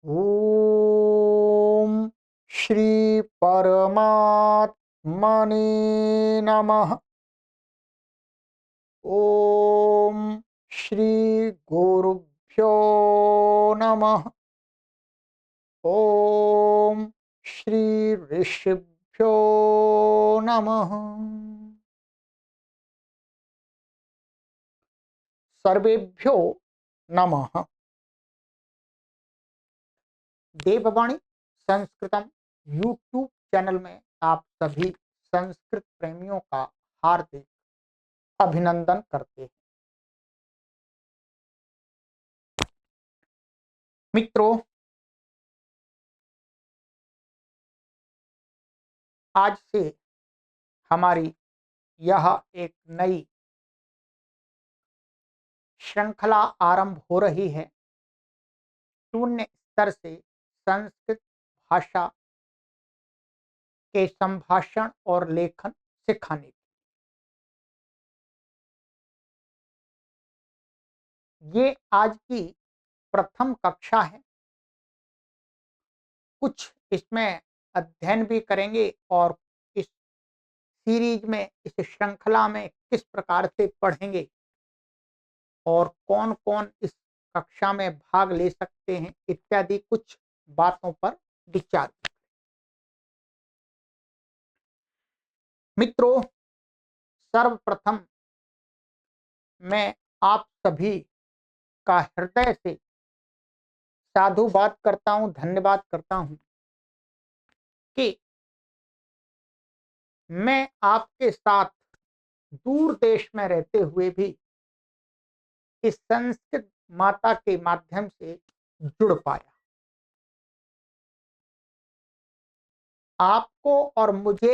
ओम श्री परमात्मने नमः। ओम श्री गुरुभ्यो नमः। ओम श्री ऋषिभ्यो नमः। सर्वेभ्यो नमः। देववाणी संस्कृतम यूट्यूब चैनल में आप सभी संस्कृत प्रेमियों का हार्दिक अभिनंदन करते हैं। मित्रों, आज से हमारी यह एक नई श्रृंखला आरंभ हो रही है। शून्य स्तर से संस्कृत भाषा के संभाषण और लेखन सिखाने की। ये आज की प्रथम कक्षा है। कुछ इसमें अध्ययन भी करेंगे और इस सीरीज में, इस श्रृंखला में किस प्रकार से पढ़ेंगे और कौन कौन इस कक्षा में भाग ले सकते हैं इत्यादि कुछ बातों पर विचार। मित्रों, सर्वप्रथम मैं आप सभी का हृदय से साधुवाद करता हूं, धन्यवाद करता हूं कि मैं आपके साथ दूर देश में रहते हुए भी इस संस्कृत माता के माध्यम से जुड़ पाया। आपको और मुझे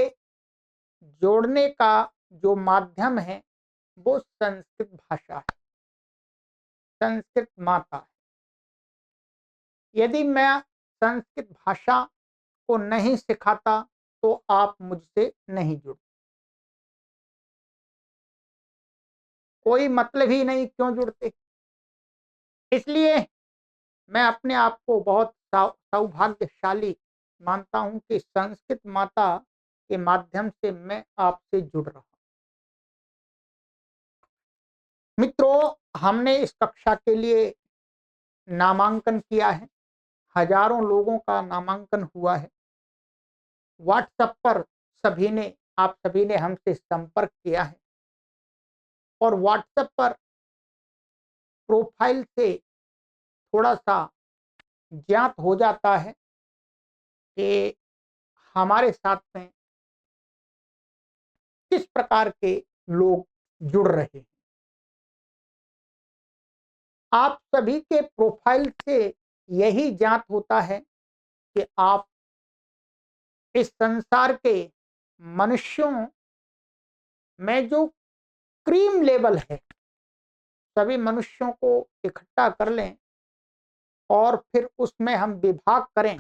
जोड़ने का जो माध्यम है वो संस्कृत भाषा है, संस्कृत माता है। यदि मैं संस्कृत भाषा को नहीं सिखाता तो आप मुझसे नहीं जुड़, कोई मतलब ही नहीं, क्यों जुड़ते। इसलिए मैं अपने आप को बहुत सौभाग्यशाली मानता हूं कि संस्कृत माता के माध्यम से मैं आपसे जुड़ रहा हूं। मित्रों, हमने इस कक्षा के लिए नामांकन किया है। हजारों लोगों का नामांकन हुआ है। व्हाट्सएप पर आप सभी ने हमसे संपर्क किया है और व्हाट्सएप पर प्रोफाइल से थोड़ा सा ज्ञात हो जाता है कि हमारे साथ में किस प्रकार के लोग जुड़ रहे हैं। आप सभी के प्रोफाइल से यही ज्ञात होता है कि आप इस संसार के मनुष्यों में जो क्रीम लेवल है, सभी मनुष्यों को इकट्ठा कर लें और फिर उसमें हम विभाग करें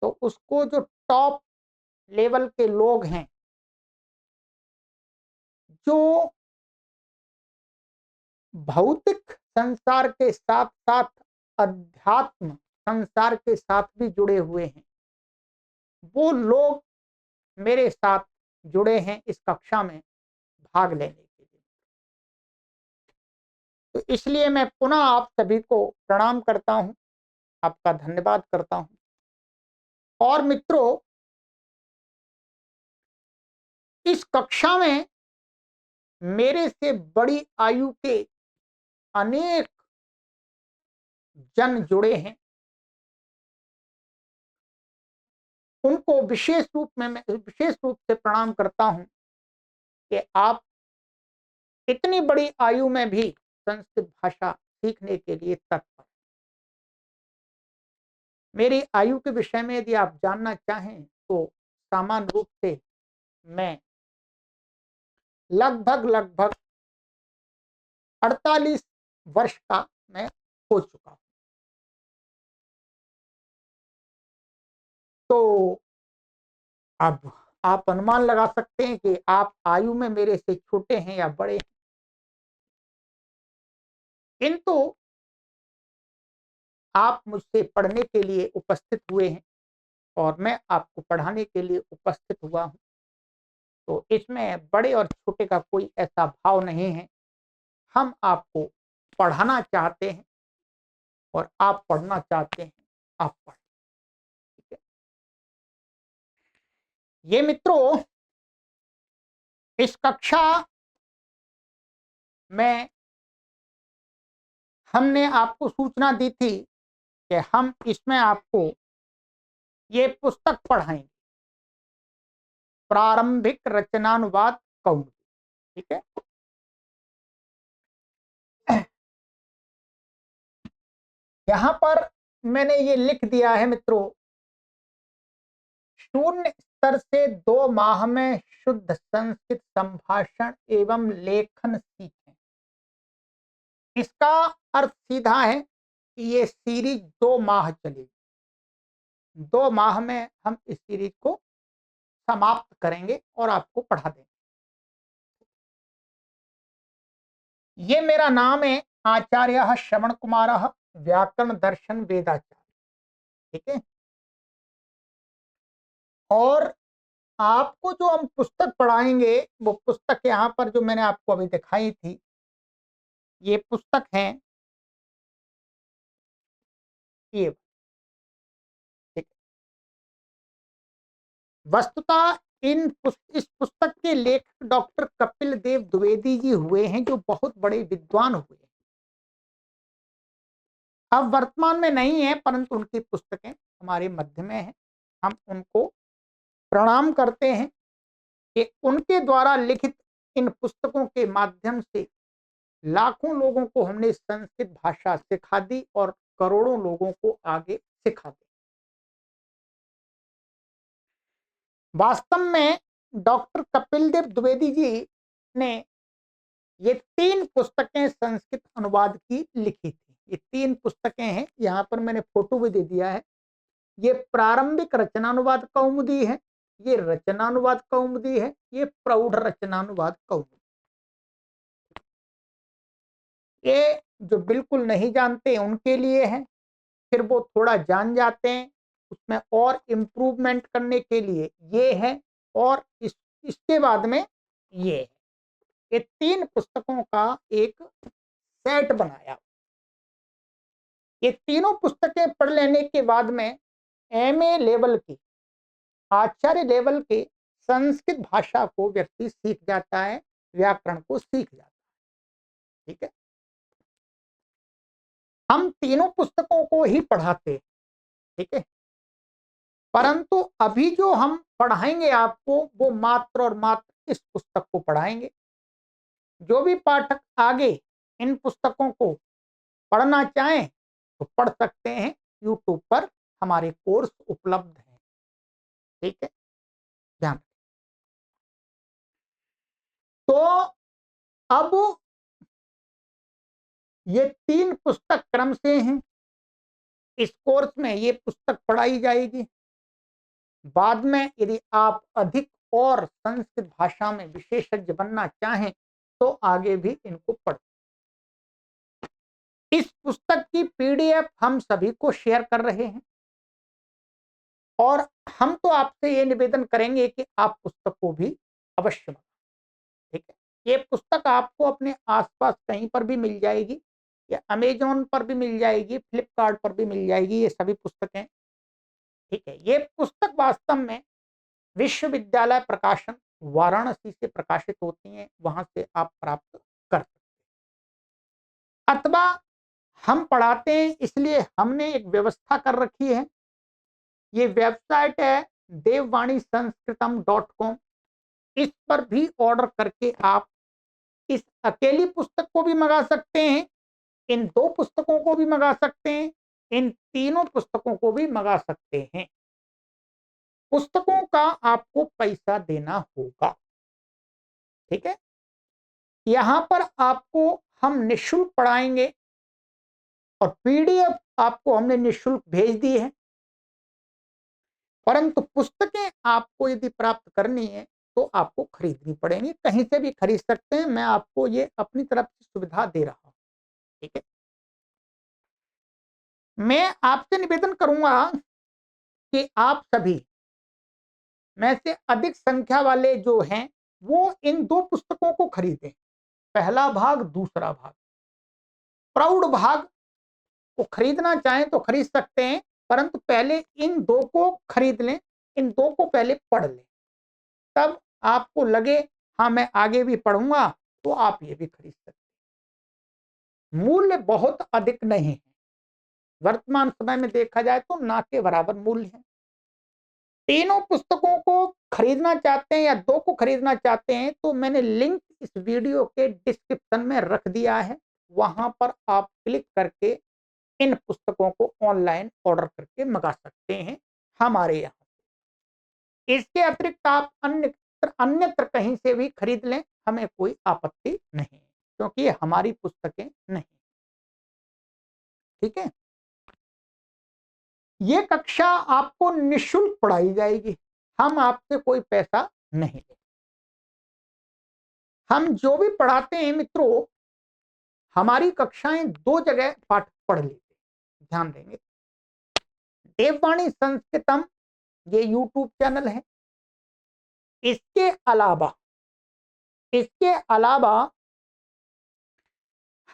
तो उसको जो टॉप लेवल के लोग हैं, जो भौतिक संसार के साथ साथ अध्यात्म संसार के साथ भी जुड़े हुए हैं, वो लोग मेरे साथ जुड़े हैं इस कक्षा में भाग लेने के लिए। तो इसलिए मैं पुनः आप सभी को प्रणाम करता हूं, आपका धन्यवाद करता हूं। और मित्रों, इस कक्षा में मेरे से बड़ी आयु के अनेक जन जुड़े हैं। उनको विशेष रूप से प्रणाम करता हूं कि आप इतनी बड़ी आयु में भी संस्कृत भाषा सीखने के लिए तत्पर। मेरी आयु के विषय में यदि आप जानना चाहें तो सामान्य रूप से मैं लगभग 48 वर्ष का मैं हो चुका हूं। तो अब आप अनुमान लगा सकते हैं कि आप आयु में मेरे से छोटे हैं या बड़े हैं। किंतु आप मुझसे पढ़ने के लिए उपस्थित हुए हैं और मैं आपको पढ़ाने के लिए उपस्थित हुआ हूँ। तो इसमें बड़े और छोटे का कोई ऐसा भाव नहीं है। हम आपको पढ़ाना चाहते हैं और आप पढ़ना चाहते हैं, आप पढ़ें। ठीक है? ये मित्रों, इस कक्षा में हमने आपको सूचना दी थी कि हम इसमें आपको ये पुस्तक पढ़ाएंगे, प्रारंभिक रचनानुवाद कौमुदी। ठीक है? यहां पर मैंने ये लिख दिया है मित्रों, शून्य स्तर से 2 माह में शुद्ध संस्कृत संभाषण एवं लेखन सीखें। इसका अर्थ सीधा है कि ये सीरीज 2 माह चलेगी। 2 माह में हम इस सीरीज को समाप्त करेंगे और आपको पढ़ा देंगे। ये मेरा नाम है आचार्य श्रवण कुमार, व्याकरण दर्शन वेदाचार्य। ठीक है? और आपको जो हम पुस्तक पढ़ाएंगे वो पुस्तक यहाँ पर जो मैंने आपको अभी दिखाई थी, ये पुस्तक है ये। ठीक। वस्तुतः इस पुस्तक के लेखक डॉक्टर कपिल देव द्विवेदी जी हुए हैं, जो बहुत बड़े विद्वान हुए हैं। अब वर्तमान में नहीं है, परंतु उनकी पुस्तकें हमारे मध्य में हैं। हम उनको प्रणाम करते हैं कि उनके द्वारा लिखित इन पुस्तकों के माध्यम से लाखों लोगों को हमने संस्कृत भाषा सिखा दी और करोड़ों लोगों को आगे सिखा दी। वास्तव में डॉक्टर कपिल देव द्विवेदी जी ने ये 3 पुस्तकें संस्कृत अनुवाद की लिखी थी। ये 3 पुस्तकें हैं, यहाँ पर मैंने फोटो भी दे दिया है। ये प्रारंभिक रचनानुवाद कौमुदी है, ये रचनानुवाद कौमुदी है, ये प्रौढ़ रचनानुवाद कौमुदी। ये जो बिल्कुल नहीं जानते उनके लिए है, फिर वो थोड़ा जान जाते हैं उसमें और इम्प्रूवमेंट करने के लिए ये है, और इसके बाद में ये है। ये 3 पुस्तकों का एक सेट बनाया। ये तीनों पुस्तकें पढ़ लेने के बाद में एमए लेवल की, आचार्य लेवल के संस्कृत भाषा को व्यक्ति सीख जाता है, व्याकरण को सीख जाता है। ठीक है? हम तीनों पुस्तकों को ही पढ़ाते हैं। ठीक है? परंतु अभी जो हम पढ़ाएंगे आपको, वो मात्र और मात्र इस पुस्तक को पढ़ाएंगे। जो भी पाठक आगे इन पुस्तकों को पढ़ना चाहें तो पढ़ सकते हैं। YouTube पर हमारे कोर्स उपलब्ध हैं। ठीक है? ध्यान। तो अब ये 3 पुस्तक क्रम से हैं। इस कोर्स में ये पुस्तक पढ़ाई जाएगी। बाद में यदि आप अधिक और संस्कृत भाषा में विशेषज्ञ बनना चाहें तो आगे भी इनको पढ़। इस पुस्तक की पीडीएफ हम सभी को शेयर कर रहे हैं और हम तो आपसे ये निवेदन करेंगे कि आप पुस्तक को भी अवश्य मंगाएं। ठीक है? ये पुस्तक आपको अपने आसपास कहीं पर भी मिल जाएगी, या अमेजोन पर भी मिल जाएगी, फ्लिपकार्ट पर भी मिल जाएगी, ये सभी पुस्तकें। ठीक है? ये पुस्तक वास्तव में विश्वविद्यालय प्रकाशन वाराणसी से प्रकाशित होती हैं, वहां से आप प्राप्त कर सकते हैं। अथवा हम पढ़ाते हैं इसलिए हमने एक व्यवस्था कर रखी है। ये वेबसाइट है devvani.sanskritam.com। इस पर भी ऑर्डर करके आप इस अकेली पुस्तक को भी मंगा सकते हैं, इन 2 पुस्तकों को भी मंगा सकते हैं, इन तीनों पुस्तकों को भी मंगा सकते हैं। पुस्तकों का आपको पैसा देना होगा। ठीक है? यहाँ पर आपको हम निःशुल्क पढ़ाएंगे और पीडीएफ आपको हमने निःशुल्क भेज दी है। परंतु पुस्तकें आपको यदि प्राप्त करनी है तो आपको खरीदनी पड़ेंगी। कहीं से भी खरीद सकते हैं, मैं आपको ये अपनी तरफ से सुविधा दे रहा हूं। ठीक है? मैं आपसे निवेदन करूंगा कि आप सभी में से अधिक संख्या वाले जो हैं वो इन दो पुस्तकों को खरीदें। पहला भाग, दूसरा भाग। प्रौढ़ भाग को खरीदना चाहें तो खरीद सकते हैं, परंतु पहले इन दो को खरीद लें, इन दो को पहले पढ़ लें, तब आपको लगे हाँ मैं आगे भी पढ़ूंगा, तो आप ये भी खरीद सकते हैं। मूल्य बहुत अधिक नहीं है, वर्तमान समय में देखा जाए तो ना के बराबर मूल्य है। तीनों पुस्तकों को खरीदना चाहते हैं या दो को खरीदना चाहते हैं तो मैंने लिंक इस वीडियो के डिस्क्रिप्शन में रख दिया है, वहां पर आप क्लिक करके इन पुस्तकों को ऑनलाइन ऑर्डर करके मंगा सकते हैं हमारे यहाँ। इसके अतिरिक्त आप अन्यत्र कहीं से भी खरीद लें, हमें कोई आपत्ति नहीं, क्योंकि ये हमारी पुस्तकें नहीं। ठीक है, ये कक्षा आपको निःशुल्क पढ़ाई जाएगी, हम आपसे कोई पैसा नहीं लेंगे। हम जो भी पढ़ाते हैं मित्रों, हमारी कक्षाएं दो जगह पाठ पढ़ लेते हैं, ध्यान देंगे। देववाणी संस्कृतम ये यूट्यूब चैनल है। इसके अलावा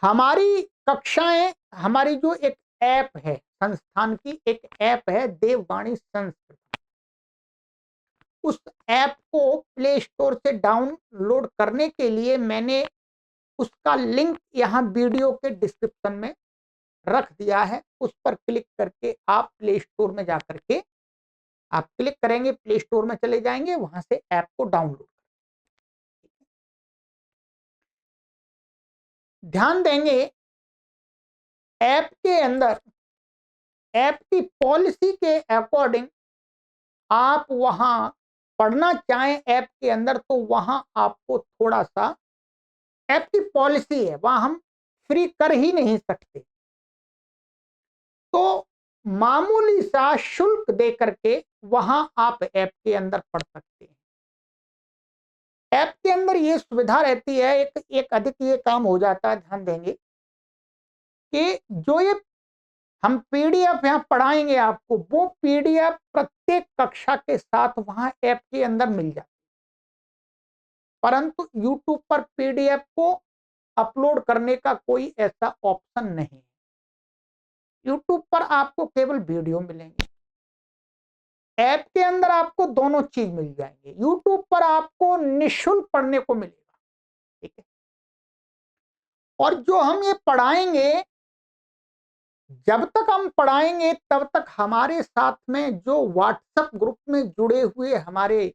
हमारी कक्षाएं, हमारी जो एक ऐप है, संस्थान की एक ऐप है देववाणी संस्कृत, उस ऐप को प्ले स्टोर से डाउनलोड करने के लिए मैंने उसका लिंक यहां वीडियो के डिस्क्रिप्शन में रख दिया है। उस पर क्लिक करके आप प्ले स्टोर में जाकर के आप क्लिक करेंगे, प्ले स्टोर में चले जाएंगे, वहां से ऐप को डाउनलोड। ध्यान देंगे, ऐप के अंदर ऐप की पॉलिसी के अकॉर्डिंग आप वहां पढ़ना चाहें ऐप के अंदर तो वहां आपको थोड़ा सा, ऐप की पॉलिसी है वहां हम फ्री कर ही नहीं सकते, तो मामूली सा शुल्क दे करके वहां आप ऐप के अंदर पढ़ सकते हैं। ऐप के अंदर ये सुविधा रहती है, एक अधिक ये काम हो जाता है, ध्यान देंगे कि जो ये हम पीडीएफ यहाँ पढ़ाएंगे आपको, वो पीडीएफ प्रत्येक कक्षा के साथ वहां ऐप के अंदर मिल जाती है, परंतु यूट्यूब पर पीडीएफ को अपलोड करने का कोई ऐसा ऑप्शन नहीं है। यूट्यूब पर आपको केवल वीडियो मिलेंगे, ऐप के अंदर आपको दोनों चीज मिल जाएंगे। यूट्यूब पर आपको निःशुल्क पढ़ने को मिलेगा, ठीक है, और जो हम ये पढ़ाएंगे, जब तक हम पढ़ाएंगे तब तक हमारे साथ में जो व्हाट्सएप ग्रुप में जुड़े हुए हमारे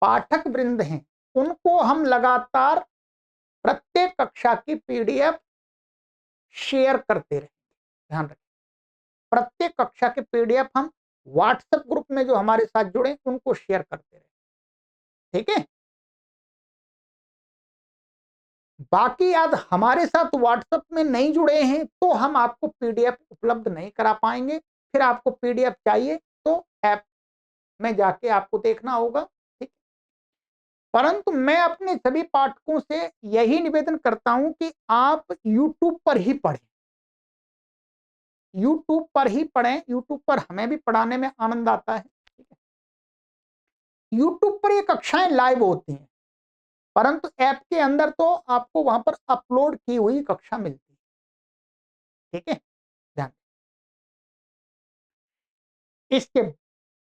पाठक वृंद हैं, उनको हम लगातार प्रत्येक कक्षा की पीडीएफ शेयर करते रहेंगे। ध्यान रखें, प्रत्येक कक्षा के पीडीएफ हम व्हाट्सएप ग्रुप में जो हमारे साथ जुड़े उनको शेयर करते रहे, ठीक है। बाकी आज हमारे साथ व्हाट्सएप में नहीं जुड़े हैं तो हम आपको पीडीएफ उपलब्ध नहीं करा पाएंगे, फिर आपको पीडीएफ चाहिए तो ऐप में जाके आपको देखना होगा, ठीक। परंतु मैं अपने सभी पाठकों से यही निवेदन करता हूं कि आप यूट्यूब पर ही पढ़ें, यूट्यूब पर ही पढ़ें। यूट्यूब पर हमें भी पढ़ाने में आनंद आता है, ठीक है। यूट्यूब पर ये कक्षाएं लाइव होती हैं, परंतु ऐप के अंदर तो आपको वहां पर अपलोड की हुई कक्षा मिलती है, ठीक है, ध्यान। इसके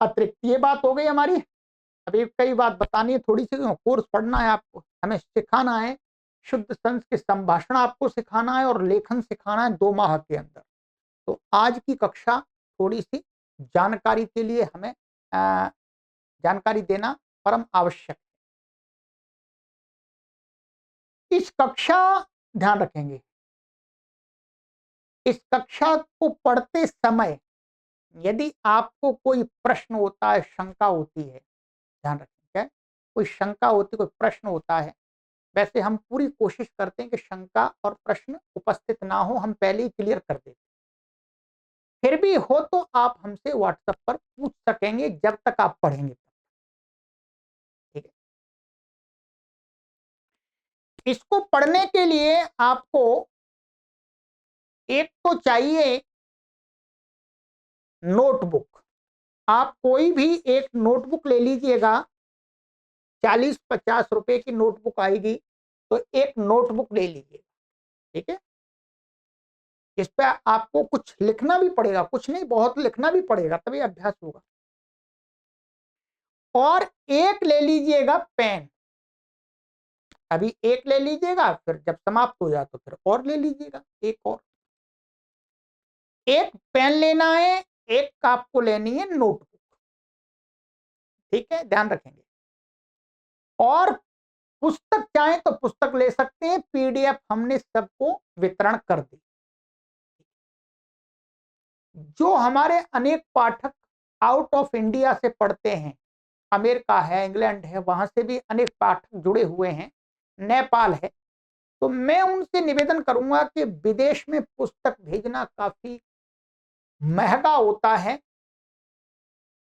अतिरिक्त ये बात हो गई हमारी, अभी कई बात बतानी है, थोड़ी सी कोर्स पढ़ना है आपको, हमें सिखाना है शुद्ध संस्कृत संभाषण, आपको सिखाना है और लेखन सिखाना है 2 माह के अंदर। तो आज की कक्षा थोड़ी सी जानकारी के लिए हमें जानकारी देना परम आवश्यक है। इस कक्षा, ध्यान रखेंगे, इस कक्षा को पढ़ते समय यदि आपको कोई प्रश्न होता है, शंका होती है, ध्यान रखें, क्या कोई शंका होती, कोई प्रश्न होता है, वैसे हम पूरी कोशिश करते हैं कि शंका और प्रश्न उपस्थित ना हो, हम पहले ही क्लियर कर देते। फिर भी हो तो आप हमसे व्हाट्सएप पर पूछ सकेंगे जब तक आप पढ़ेंगे, ठीक है। इसको पढ़ने के लिए आपको एक तो चाहिए नोटबुक, आप कोई भी एक नोटबुक ले लीजिएगा, 40-50 रुपए की नोटबुक आएगी, तो एक नोटबुक ले लीजिएगा, ठीक है। इस पे आपको कुछ लिखना भी पड़ेगा, कुछ नहीं बहुत लिखना भी पड़ेगा, तभी अभ्यास होगा। और एक ले लीजिएगा पेन, अभी एक ले लीजिएगा, फिर जब समाप्त हो जाए तो फिर और ले लीजिएगा एक और। एक पेन लेना है, एक आपको लेनी है नोटबुक, ठीक है, ध्यान रखेंगे। और पुस्तक चाहे तो पुस्तक ले सकते हैं, पीडीएफ हमने सबको वितरण कर दी। जो हमारे अनेक पाठक आउट ऑफ इंडिया से पढ़ते हैं, अमेरिका है, इंग्लैंड है, वहां से भी अनेक पाठक जुड़े हुए हैं, नेपाल है, तो मैं उनसे निवेदन करूंगा कि विदेश में पुस्तक भेजना काफी महंगा होता है,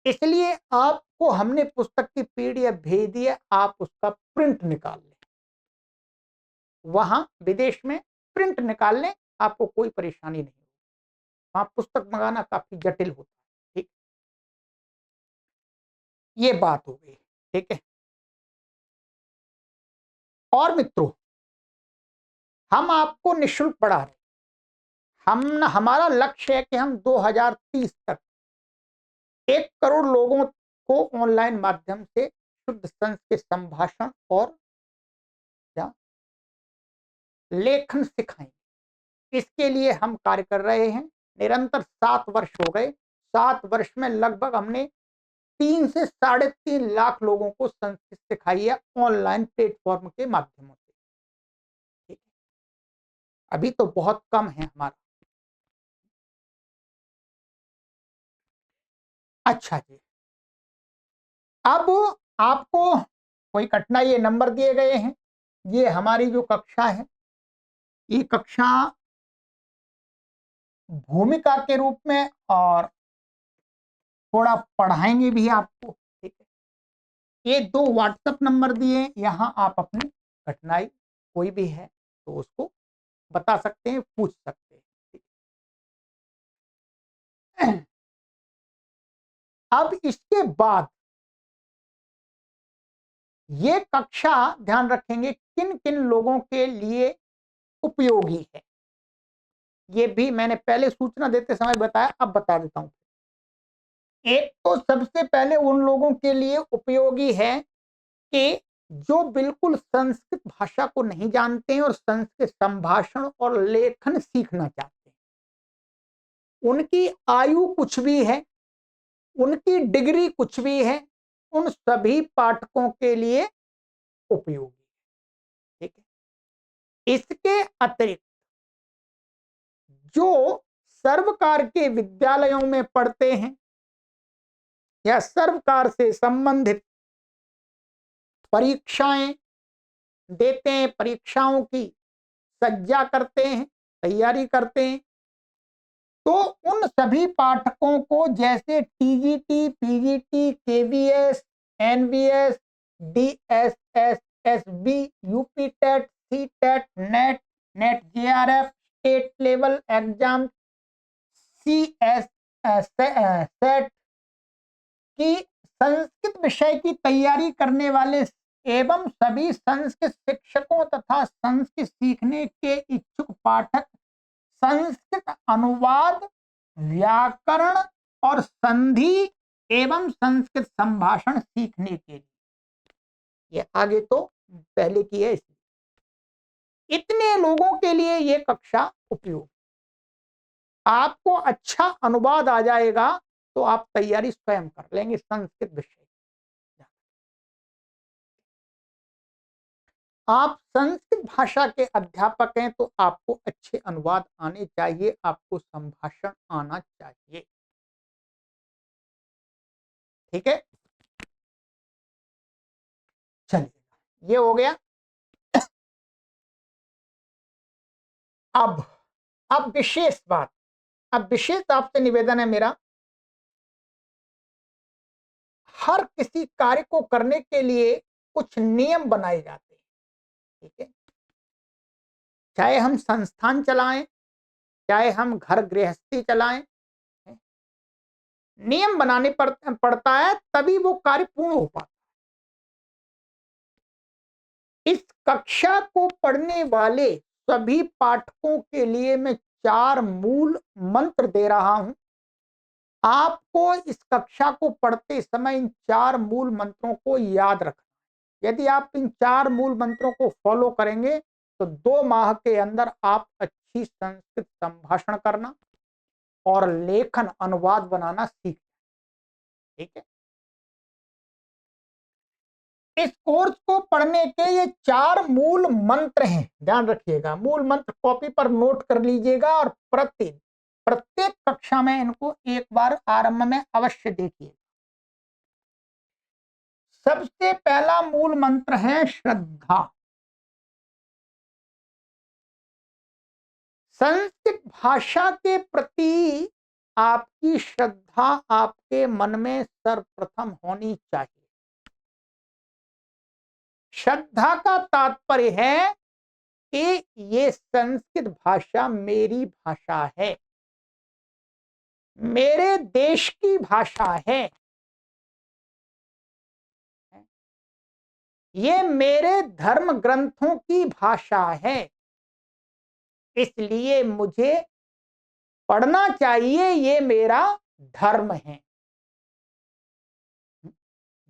इसलिए आपको हमने पुस्तक की पीडीएफ भेज दी है, आप उसका प्रिंट निकाल लें, वहां विदेश में प्रिंट निकाल लें, आपको कोई परेशानी नहीं होगी। वहां पुस्तक मंगाना काफी जटिल होता है, ठीक, ये बात हो गई, ठीक है। और मित्रों, हम आपको निःशुल्क पढ़ा रहे, हमारा लक्ष्य है कि हम 2030 तक 1 करोड़ लोगों को ऑनलाइन माध्यम से शुद्ध संस्कृत संभाषण और क्या लेखन सिखाएंगे। इसके लिए हम कार्य कर रहे हैं, निरंतर 7 वर्ष हो गए। 7 वर्ष में लगभग हमने 3 से 3.5 लाख लोगों को संस्कृत सिखाई है ऑनलाइन प्लेटफॉर्म के माध्यमों से, ठीक है। अभी तो बहुत कम है हमारा। अच्छा जी, अब आपको कोई कठिनाई, ये नंबर दिए गए हैं, ये हमारी जो कक्षा है, ये कक्षा भूमिका के रूप में और थोड़ा पढ़ाएंगे भी आपको, ठीक है। ये 2 व्हाट्सएप नंबर दिए, यहाँ आप अपनी कठिनाई कोई भी है तो उसको बता सकते हैं, पूछ सकते हैं, ठीक है। अब इसके बाद ये कक्षा ध्यान रखेंगे किन किन लोगों के लिए उपयोगी है, ये भी मैंने पहले सूचना देते समय बताया, अब बता देता हूं। एक तो सबसे पहले उन लोगों के लिए उपयोगी है कि जो बिल्कुल संस्कृत भाषा को नहीं जानते हैं और संस्कृत संभाषण और लेखन सीखना चाहते हैं। उनकी आयु कुछ भी है, उनकी डिग्री कुछ भी है, उन सभी पाठकों के लिए उपयोगी, ठीक है। इसके अतिरिक्त जो सर्वकार के विद्यालयों में पढ़ते हैं या सर्वकार से संबंधित परीक्षाएं देते हैं, परीक्षाओं की सज्जा करते हैं, तैयारी करते हैं, तो उन सभी पाठकों को जैसे TGT, PGT, KVS, NVS, DSS, SB, UP TET, C TET, NET, NET JRF, state level exam, CS SET की संस्कृत विषय की तैयारी करने वाले एवं सभी संस्कृत शिक्षकों तथा संस्कृत सीखने के इच्छुक पाठक संस्कृत अनुवाद, व्याकरण और संधि एवं संस्कृत संभाषण सीखने के लिए, ये आगे तो पहले की है, इतने लोगों के लिए ये कक्षा उपयोग। आपको अच्छा अनुवाद आ जाएगा तो आप तैयारी स्वयं कर लेंगे संस्कृत विषय। आप संस्कृत भाषा के अध्यापक हैं तो आपको अच्छे अनुवाद आने चाहिए, आपको संभाषण आना चाहिए, ठीक है। चलिए, ये हो गया। अब अब विशेष बात, अब विशेष आपसे निवेदन है मेरा, हर किसी कार्य को करने के लिए कुछ नियम बनाए जाते हैं, ठीक है। चाहे हम संस्थान चलाएं, चाहे हम घर गृहस्थी चलाएं, नियम बनाने पड़ता है, तभी वो कार्य पूर्ण हो पाता है। इस कक्षा को पढ़ने वाले सभी पाठकों के लिए मैं 4 मूल मंत्र दे रहा हूं। आपको इस कक्षा को पढ़ते समय इन 4 मूल मंत्रों को याद रखना। यदि आप इन 4 मूल मंत्रों को फॉलो करेंगे तो 2 माह के अंदर आप अच्छी संस्कृत संभाषण करना और लेखन अनुवाद बनाना सीख। ठीक है। इस कोर्स को पढ़ने के ये 4 मूल मंत्र हैं, ध्यान रखिएगा। मूल मंत्र कॉपी पर नोट कर लीजिएगा और प्रत्येक कक्षा में इनको एक बार आरंभ में अवश्य देखिए। सबसे पहला मूल मंत्र है श्रद्धा। संस्कृत भाषा के प्रति आपकी श्रद्धा आपके मन में सर्वप्रथम होनी चाहिए। श्रद्धा का तात्पर्य है कि ये संस्कृत भाषा मेरी भाषा है, मेरे देश की भाषा है, ये मेरे धर्म ग्रंथों की भाषा है, इसलिए मुझे पढ़ना चाहिए, ये मेरा धर्म है।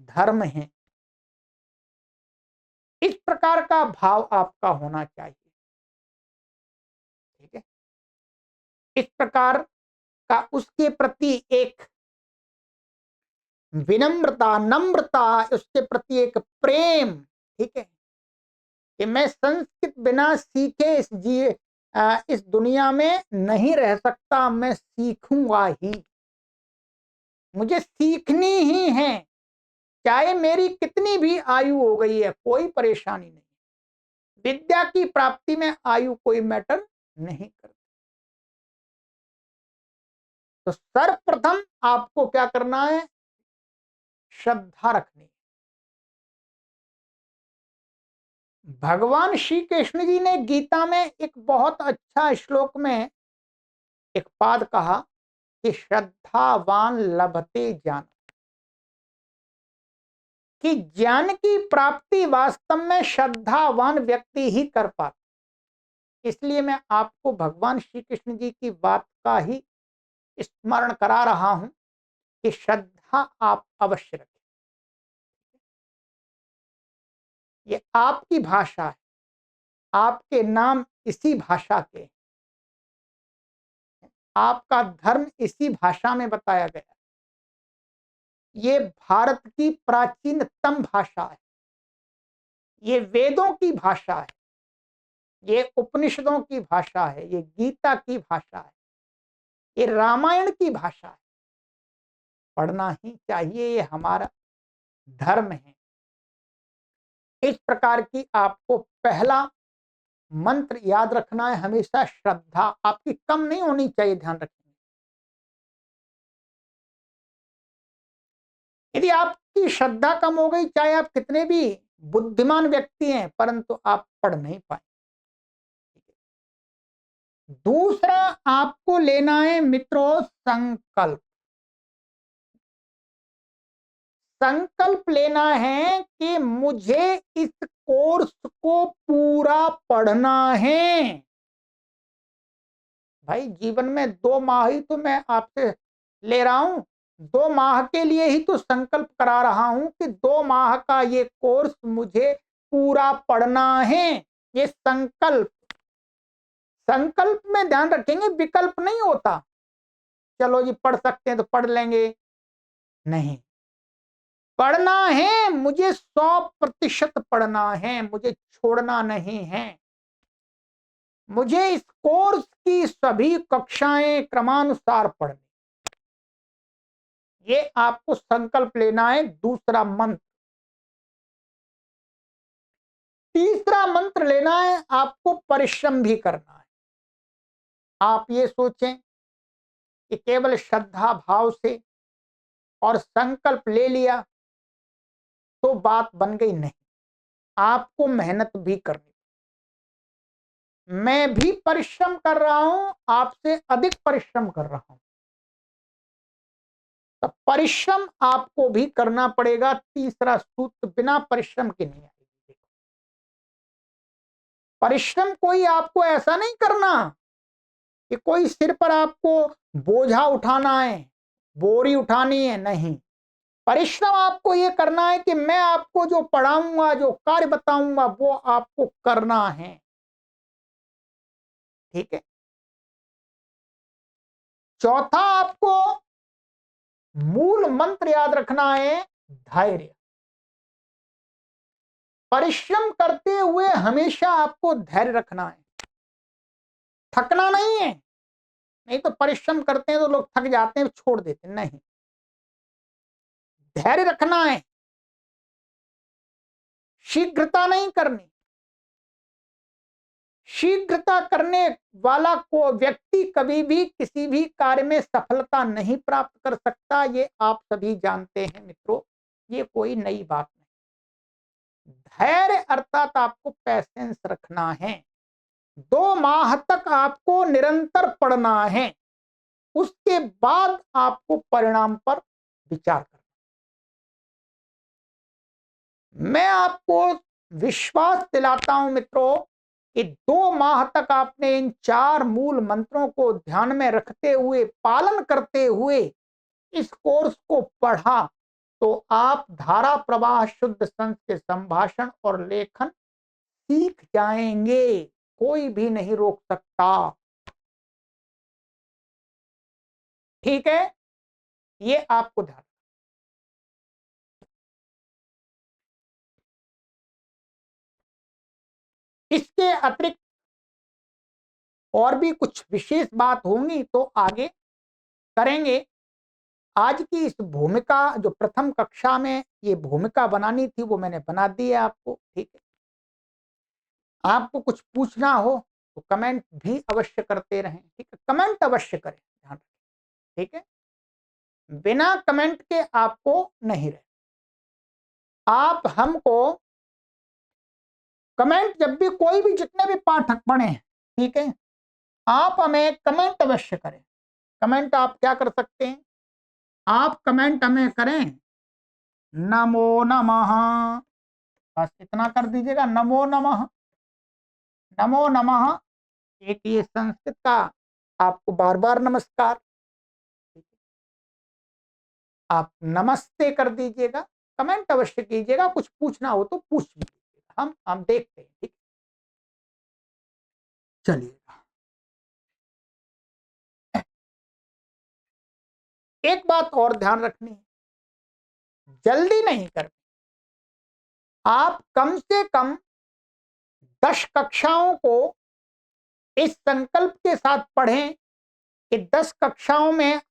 धर्म है, इस प्रकार का भाव आपका होना चाहिए। ठीक है। इस प्रकार का उसके प्रति एक विनम्रता, नम्रता, उसके प्रति एक प्रेम। ठीक है, कि मैं संस्कृत बिना सीखे इस दुनिया में नहीं रह सकता, मैं सीखूंगा ही, मुझे सीखनी ही है, चाहे मेरी कितनी भी आयु हो गई है, कोई परेशानी नहीं। विद्या की प्राप्ति में आयु कोई मैटर नहीं करती। तो सर्वप्रथम आपको क्या करना है? श्रद्धा रखनी। भगवान श्री कृष्ण जी ने गीता में एक बहुत अच्छा श्लोक में एक पाद कहा कि श्रद्धावान लभते ज्ञान, कि ज्ञान की प्राप्ति वास्तव में श्रद्धावान व्यक्ति ही कर पाता। इसलिए मैं आपको भगवान श्री कृष्ण जी की बात का ही स्मरण करा रहा हूं कि श्रद्धा आप अवश्य रखें। ये आपकी भाषा है, आपके नाम इसी भाषा के, आपका धर्म इसी भाषा में बताया गया। ये भारत की प्राचीनतम भाषा है, ये वेदों की भाषा है, ये उपनिषदों की भाषा है, ये गीता की भाषा है, ये रामायण की भाषा है। पढ़ना ही चाहिए, ये हमारा धर्म है। इस प्रकार की आपको पहला मंत्र याद रखना है, हमेशा श्रद्धा आपकी कम नहीं होनी चाहिए, ध्यान रखेंगे। यदि आपकी श्रद्धा कम हो गई, चाहे आप कितने भी बुद्धिमान व्यक्ति हैं, परंतु आप पढ़ नहीं पाए। दूसरा आपको लेना है मित्रों संकल्प। संकल्प लेना है कि मुझे इस कोर्स को पूरा पढ़ना है। भाई जीवन में 2 माह ही तो मैं आपसे ले रहा हूं, 2 माह के लिए ही तो संकल्प करा रहा हूं कि 2 माह का ये कोर्स मुझे पूरा पढ़ना है। ये संकल्प, संकल्प में ध्यान रखेंगे, विकल्प नहीं होता चलो जी पढ़ सकते हैं तो पढ़ लेंगे, नहीं। पढ़ना है, मुझे 100% पढ़ना है, मुझे छोड़ना नहीं है। मुझे इस कोर्स की सभी कक्षाएं क्रमानुसार पढ़नी। ये आपको संकल्प लेना है, दूसरा मंत्र। तीसरा मंत्र लेना है, आपको परिश्रम भी करना है। आप ये सोचें कि केवल श्रद्धा भाव से और संकल्प ले लिया तो बात बन गई, नहीं। आपको मेहनत भी करनी। मैं भी परिश्रम कर रहा हूं, आपसे अधिक परिश्रम कर रहा हूं, तो परिश्रम आपको भी करना पड़ेगा। तीसरा सूत्र, बिना परिश्रम के नहीं आएगी। परिश्रम कोई आपको ऐसा नहीं करना कि कोई सिर पर आपको बोझा उठाना है, बोरी उठानी है, नहीं। परिश्रम आपको यह करना है कि मैं आपको जो पढ़ाऊंगा, जो कार्य बताऊंगा, वो आपको करना है। ठीक है। चौथा आपको मूल मंत्र याद रखना है, धैर्य। परिश्रम करते हुए हमेशा आपको धैर्य रखना है, थकना नहीं है। नहीं तो परिश्रम करते हैं तो लोग थक जाते हैं, छोड़ देते हैं, नहीं। धैर्य रखना है, शीघ्रता नहीं करनी। शीघ्रता करने वाला को व्यक्ति कभी भी किसी भी कार्य में सफलता नहीं प्राप्त कर सकता। ये आप सभी जानते हैं मित्रों, ये कोई नई बात नहीं। धैर्य अर्थात आपको पैसेंस रखना है। 2 माह तक आपको निरंतर पढ़ना है, उसके बाद आपको परिणाम पर विचार करना। मैं आपको विश्वास दिलाता हूं मित्रों कि 2 माह तक आपने इन 4 मूल मंत्रों को ध्यान में रखते हुए, पालन करते हुए इस कोर्स को पढ़ा तो आप धारा प्रवाह शुद्ध संस्कृत संभाषण और लेखन सीख जाएंगे। कोई भी नहीं रोक सकता। ठीक है, ये आपको ध्यान। इसके अतिरिक्त और भी कुछ विशेष बात होंगी तो आगे करेंगे। आज की इस भूमिका, जो प्रथम कक्षा में ये भूमिका बनानी थी, वो मैंने बना दी है आपको। ठीक है, आपको कुछ पूछना हो तो कमेंट भी अवश्य करते रहें। ठीक है, कमेंट अवश्य करें, ध्यान रखें। ठीक है, बिना कमेंट के आपको नहीं रहे। आप हमको कमेंट, जब भी कोई भी, जितने भी पाठक पढ़े, ठीक है, आप हमें कमेंट अवश्य करें। कमेंट आप क्या कर सकते हैं, आप कमेंट हमें करें नमो नमः, बस इतना कर दीजिएगा, नमो नमः। नमो नमः एक ये संस्कृत का आपको बार बार नमस्कार, आप नमस्ते कर दीजिएगा। कमेंट अवश्य कीजिएगा, कुछ पूछना हो तो पूछ लीजिएगा, हम देखते हैं। ठीक, चलिएगा। एक बात और ध्यान रखनी है, जल्दी नहीं कर, आप कम से कम 10 कक्षाओं को इस संकल्प के साथ पढ़ें कि 10 कक्षाओं में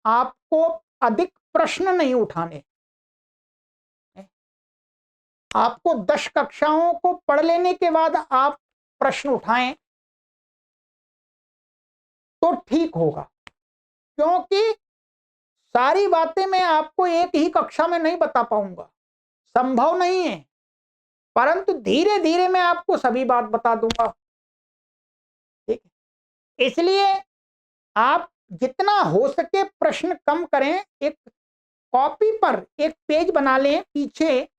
आपको अधिक प्रश्न नहीं उठाने। आपको 10 कक्षाओं को पढ़ लेने के बाद आप प्रश्न उठाएं तो ठीक होगा, क्योंकि सारी बातें मैं आपको एक ही कक्षा में नहीं बता पाऊंगा, संभव नहीं है। परंतु धीरे धीरे मैं आपको सभी बात बता दूंगा। ठीक है, इसलिए आप जितना हो सके प्रश्न कम करें। एक कॉपी पर एक पेज बना लें पीछे,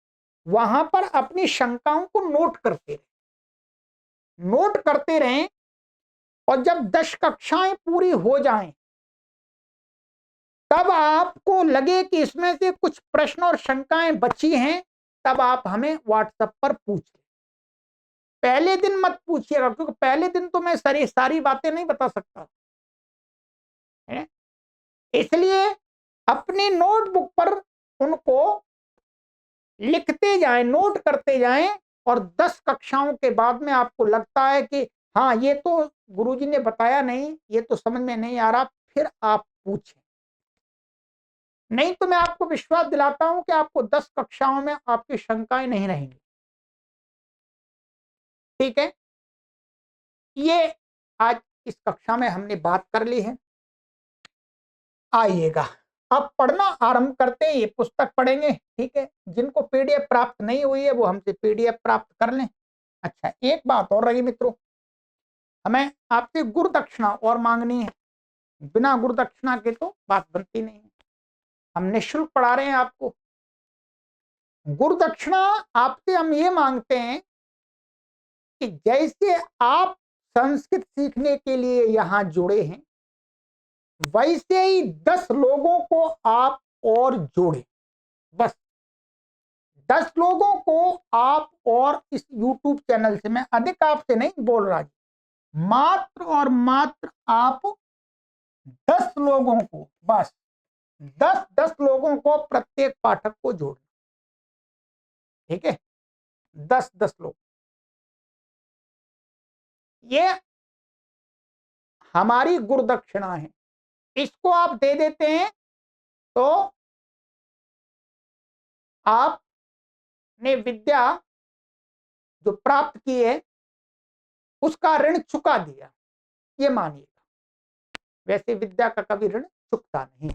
वहां पर अपनी शंकाओं को नोट करते रहें। और जब 10 कक्षाएं पूरी हो जाएं, तब आपको लगे कि इसमें से कुछ प्रश्न और शंकाएं बची हैं, तब आप हमें व्हाट्सएप पर पूछें। पहले दिन मत पूछिएगा, क्योंकि पहले दिन तो मैं सारी बातें नहीं बता सकता है। इसलिए अपनी नोटबुक पर उनको लिखते जाएं, नोट करते जाएं। और 10 कक्षाओं के बाद में आपको लगता है कि हाँ, ये तो गुरुजी ने बताया नहीं, ये तो समझ में नहीं आ रहा, फिर आप पूछें। नहीं तो मैं आपको विश्वास दिलाता हूं कि आपको 10 कक्षाओं में आपकी शंकाएं नहीं रहेंगी। ठीक है, ये आज इस कक्षा में हमने बात कर ली है। आइएगा, अब पढ़ना आरंभ करते हैं। ये पुस्तक पढ़ेंगे। ठीक है, जिनको पीडीएफ प्राप्त नहीं हुई है वो हमसे पीडीएफ प्राप्त कर लें। अच्छा, एक बात और रही मित्रों, हमें आपसे गुरु दक्षिणा और मांगनी है। बिना गुरु दक्षिणा के तो बात बनती नहीं है। हम निःशुल्क पढ़ा रहे हैं आपको। गुरु दक्षिणा आपसे हम ये मांगते हैं कि जैसे आप संस्कृत सीखने के लिए यहां जुड़े हैं, वैसे ही 10 लोगों को आप और जोड़ें। बस 10 लोगों को आप और इस YouTube चैनल से, मैं अधिक आपसे नहीं बोल रहा, मात्र और मात्र आप 10 लोगों को, बस 10 लोगों को, प्रत्येक पाठक को जोड़ना। ठीक है, 10 लोग। ये हमारी गुरु दक्षिणा है। इसको आप दे देते हैं तो आपने विद्या जो प्राप्त की है उसका ऋण चुका दिया, ये मानिएगा। वैसे विद्या का कभी ऋण चुकता नहीं,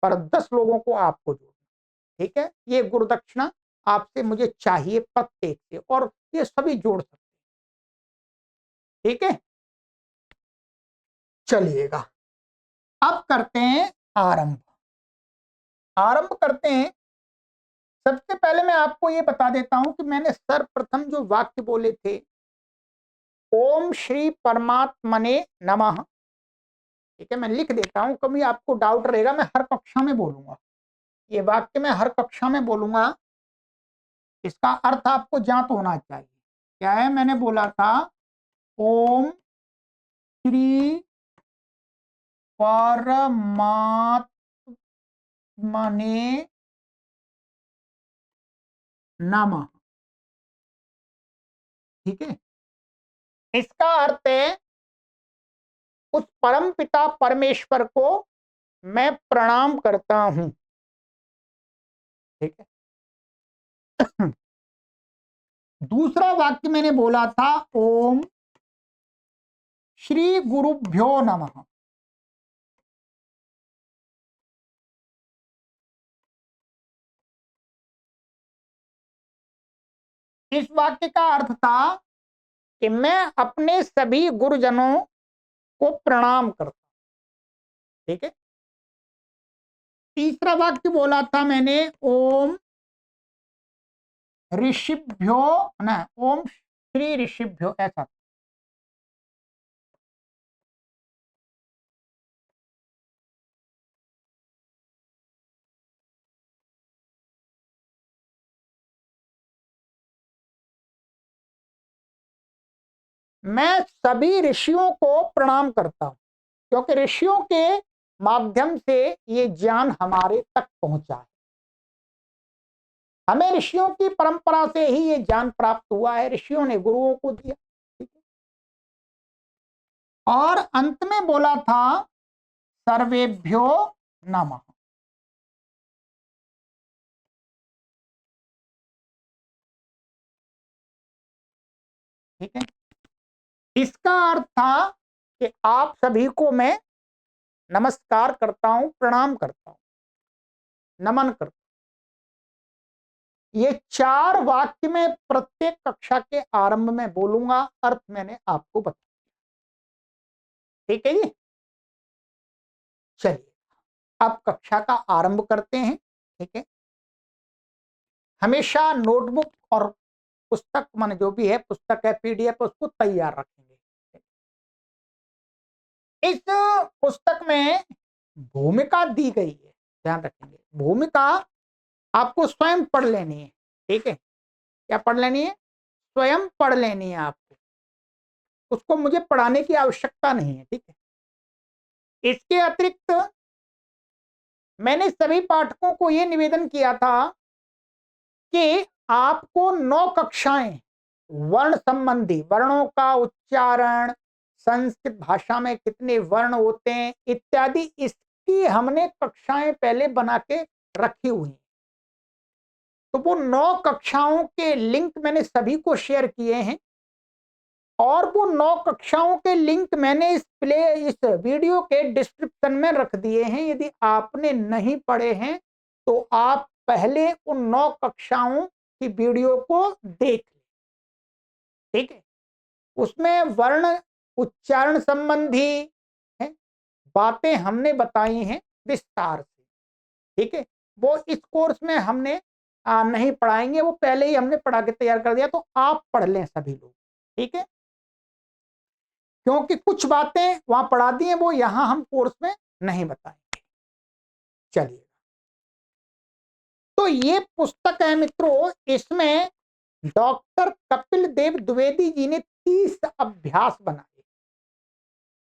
पर 10 लोगों को आपको जोड़ना। ठीक है, ये गुरु दक्षिणा आपसे मुझे चाहिए प्रत्येक से, और ये सभी जोड़ सकते हैं। ठीक है, चलिएगा अब करते हैं आरंभ। आरंभ करते हैं। सबसे पहले मैं आपको ये बता देता हूं कि मैंने सर्वप्रथम जो वाक्य बोले थे, ओम श्री परमात्मने नमः। ठीक है, मैं लिख देता हूं, कभी आपको डाउट रहेगा, मैं हर कक्षा में बोलूंगा ये वाक्य, मैं हर कक्षा में बोलूंगा। इसका अर्थ आपको ज्ञात होना चाहिए। क्या है? मैंने बोला था ओम श्री परमात्मने नमः। ठीक है, इसका अर्थ है उस परम पिता परमेश्वर को मैं प्रणाम करता हूं। ठीक है, दूसरा वाक्य मैंने बोला था ओम श्री गुरुभ्यो नमः। इस वाक्य का अर्थ था कि मैं अपने सभी गुरुजनों को प्रणाम करता हूं। ठीक है, तीसरा वाक्य बोला था मैंने ओम ऋषिभ्यो, ना, ओम श्री ऋषिभ्यो, ऐसा। मैं सभी ऋषियों को प्रणाम करता हूं, क्योंकि ऋषियों के माध्यम से ये ज्ञान हमारे तक पहुंचा है। हमें ऋषियों की परंपरा से ही ये ज्ञान प्राप्त हुआ है, ऋषियों ने गुरुओं को दिया। ठीक है, और अंत में बोला था सर्वेभ्यो नमः। ठीक है, इसका अर्थ था कि आप सभी को मैं नमस्कार करता हूं, प्रणाम करता हूं, नमन करता हूं। ये 4 वाक्य में प्रत्येक कक्षा के आरंभ में बोलूंगा, अर्थ मैंने आपको बताया। ठीक है जी, चलिए अब कक्षा का आरंभ करते हैं। ठीक है, हमेशा नोटबुक और पुस्तक, मान जो भी है पुस्तक है, पीडीएफ, उसको तैयार रखेंगे। इस पुस्तक में भूमिका दी गई है, ध्यान रखेंगे। भूमिका आपको स्वयं पढ़ लेनी है। ठीक है, क्या पढ़ लेनी है? स्वयं पढ़ लेनी है आपको, उसको मुझे पढ़ाने की आवश्यकता नहीं है। ठीक है, इसके अतिरिक्त मैंने सभी पाठकों को यह निवेदन किया था कि आपको 9 कक्षाएं वर्ण संबंधी, वर्णों का उच्चारण, संस्कृत भाषा में कितने वर्ण होते हैं इत्यादि, इसकी हमने कक्षाएं पहले बना के रखी हुई। तो वो 9 कक्षाओं के लिंक मैंने सभी को शेयर किए हैं, और वो 9 कक्षाओं के लिंक मैंने इस वीडियो के डिस्क्रिप्शन में रख दिए हैं। यदि आपने नहीं पढ़े हैं तो आप पहले उन 9 कक्षाओं की वीडियो को देख लें। ठीक है, उसमें वर्ण उच्चारण संबंधी है बातें हमने बताई हैं विस्तार से। ठीक है, वो इस कोर्स में हमने नहीं पढ़ाएंगे, वो पहले ही हमने पढ़ा के तैयार कर दिया, तो आप पढ़ लें सभी लोग। ठीक है, क्योंकि कुछ बातें वहां पढ़ा दी हैं, वो यहां हम कोर्स में नहीं बताएंगे। चलिए, तो ये पुस्तक है मित्रों, इसमें डॉक्टर कपिल देव द्विवेदी जी ने 30 अभ्यास बनाए।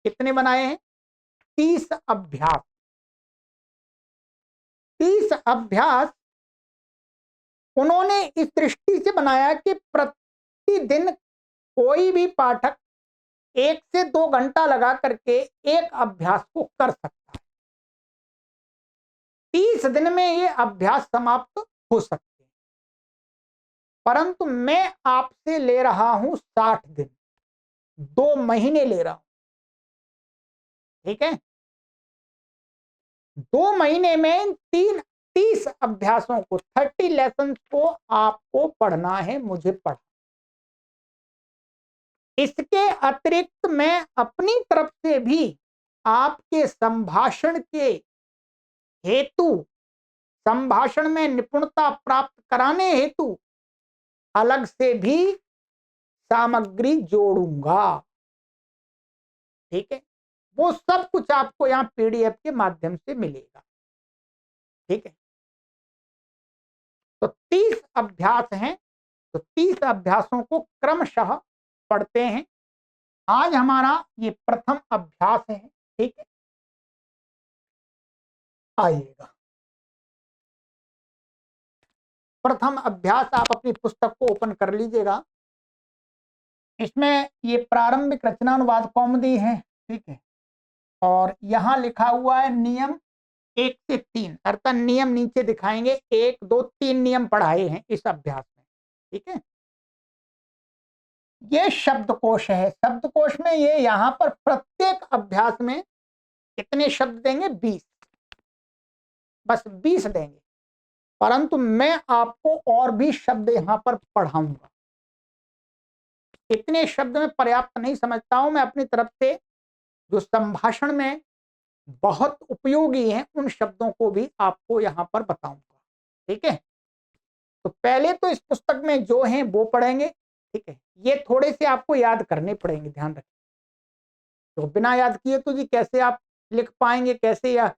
कितने बनाए हैं? 30 अभ्यास। 30 अभ्यास उन्होंने इस दृष्टि से बनाया कि प्रतिदिन कोई भी पाठक 1 से 2 घंटा लगा करके एक अभ्यास को कर सकता है। 30 दिन में ये अभ्यास समाप्त हो सकते हैं, परंतु मैं आपसे ले रहा हूं 60 दिन, 2 महीने ले रहा हूं। ठीक है, 2 महीने में 30 अभ्यासों को, 30 लेसन को आपको पढ़ना है, मुझे पढ़। इसके अतिरिक्त मैं अपनी तरफ से भी आपके संभाषण के हेतु, संभाषण में निपुणता प्राप्त कराने हेतु अलग से भी सामग्री जोड़ूंगा। ठीक है, वो सब कुछ आपको यहां पीडीएफ के माध्यम से मिलेगा। ठीक है, तो 30 अभ्यास हैं, तो 30 अभ्यासों को क्रमशः पढ़ते हैं। आज हमारा ये प्रथम अभ्यास है। ठीक है, आइएगा, प्रथम अभ्यास आप अपनी पुस्तक को ओपन कर लीजिएगा। इसमें ये प्रारंभिक रचनानुवाद कौमुदी है। ठीक है, और यहां लिखा हुआ है नियम 1 से 3, अर्थात नियम नीचे दिखाएंगे, 1 2 3 नियम पढ़ाए हैं इस अभ्यास में। ठीक है, ये शब्दकोश है। शब्दकोश में ये यहां पर प्रत्येक अभ्यास में कितने शब्द देंगे? 20, बस 20 देंगे, परंतु मैं आपको और भी शब्द यहां पर पढ़ाऊंगा। इतने शब्द में पर्याप्त नहीं समझता हूं, मैं अपनी तरफ से जो संभाषण में बहुत उपयोगी हैं उन शब्दों को भी आपको यहां पर बताऊंगा। ठीक है, तो पहले तो इस पुस्तक में जो हैं वो पढ़ेंगे। ठीक है, ये थोड़े से आपको याद करने पड़ेंगे, ध्यान रखें। तो बिना याद किए तो जी कैसे आप लिख पाएंगे, कैसे, या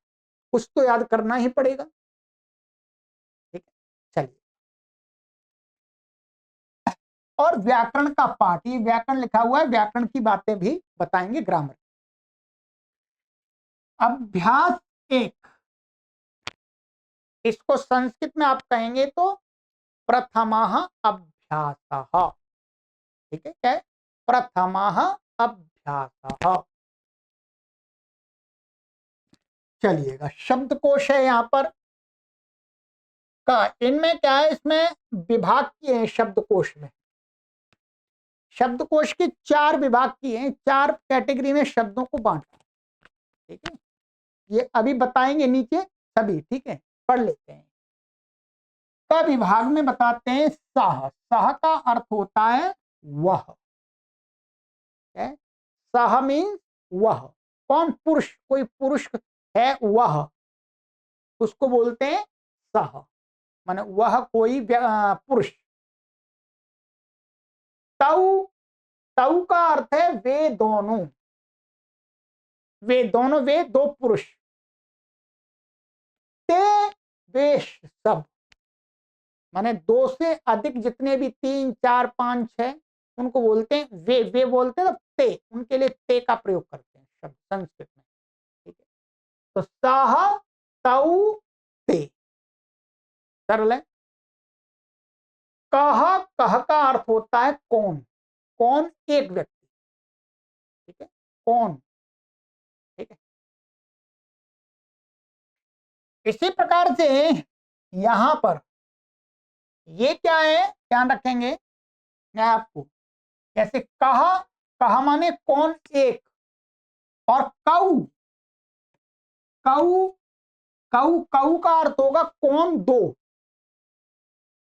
कुछ तो याद करना ही पड़ेगा। ठीक है, चलिए, और व्याकरण का पाठ, ये व्याकरण लिखा हुआ है, व्याकरण की बातें भी बताएंगे, ग्रामर। अभ्यास 1, इसको संस्कृत में आप कहेंगे तो प्रथमः अभ्यासः। ठीक है, क्या है? प्रथमः अभ्यासः। चलिएगा, शब्दकोश है यहां पर का, इनमें क्या है, इसमें विभाग किए हैं शब्दकोश में। शब्दकोश के 4 विभाग किए हैं, 4 कैटेगरी में शब्दों को बांटा। ठीक है, ये अभी बताएंगे नीचे सभी। ठीक है, पढ़ लेते हैं। का विभाग में बताते हैं सह। सह का अर्थ होता है वह। है, सह मीन्स वह। कौन? पुरुष, कोई पुरुष है वह, उसको बोलते हैं सह, माने वह कोई पुरुष। तऊ, तऊ का अर्थ है वे दोनों। वे दोनों, वे दो पुरुष। ते, वे सब, माने 2 से अधिक जितने भी 3 4 5 6 उनको बोलते हैं वे। वे बोलते हैं ते, उनके लिए ते का प्रयोग करते हैं शब्द संस्कृत में। ठीक है, तो सह, तऊ, ते, सरल है। कह, कह का अर्थ होता है कौन। कौन? एक व्यक्ति। ठीक है, कौन। ठीक है, इसी प्रकार से यहां पर ये क्या है, ध्यान रखेंगे मैं आपको। जैसे कहा, कहा माने कौन एक, और कऊ, कऊ, कऊ, कऊ का अर्थ होगा कौन दो,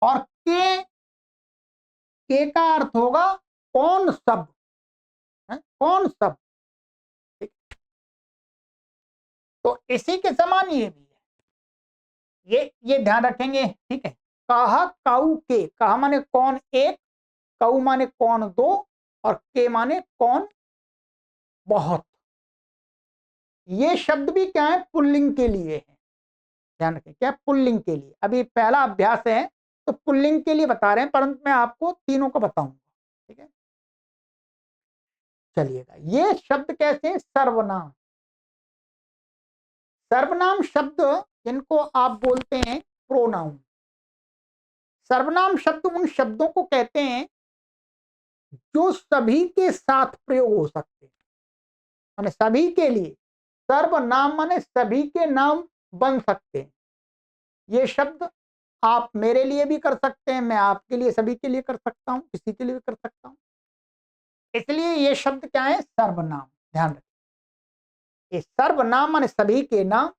और के का अर्थ होगा कौन सब। है? कौन सब। ठीक? तो इसी के समान ये भी है। ये ध्यान रखेंगे, ठीक है। कह कऊ के, कह माने कौन एक, कऊ माने कौन दो, और के माने कौन बहुत। ये शब्द भी क्या है, पुल्लिंग के लिए है। ध्यान रखें, क्या पुल्लिंग के लिए। अभी पहला अभ्यास है तो पुल्लिंग के लिए बता रहे हैं, परंतु मैं आपको तीनों को बताऊंगा, ठीक है। चलिएगा, ये शब्द कैसे हैं, सर्वनाम। सर्वनाम शब्द जिनको आप बोलते हैं प्रोनाउन। सर्वनाम शब्द उन शब्दों को कहते हैं जो सभी के साथ प्रयोग हो सकते हैं, माने सभी के लिए। सर्वनाम माने सभी के नाम बन सकते हैं। ये शब्द आप मेरे लिए भी कर सकते हैं, मैं आपके लिए, सभी के लिए कर सकता हूं, किसी के लिए भी कर सकता हूं। इसलिए ये शब्द क्या है, सर्वनाम। ध्यान रखें, ये सर्वनाम माने सभी के नाम,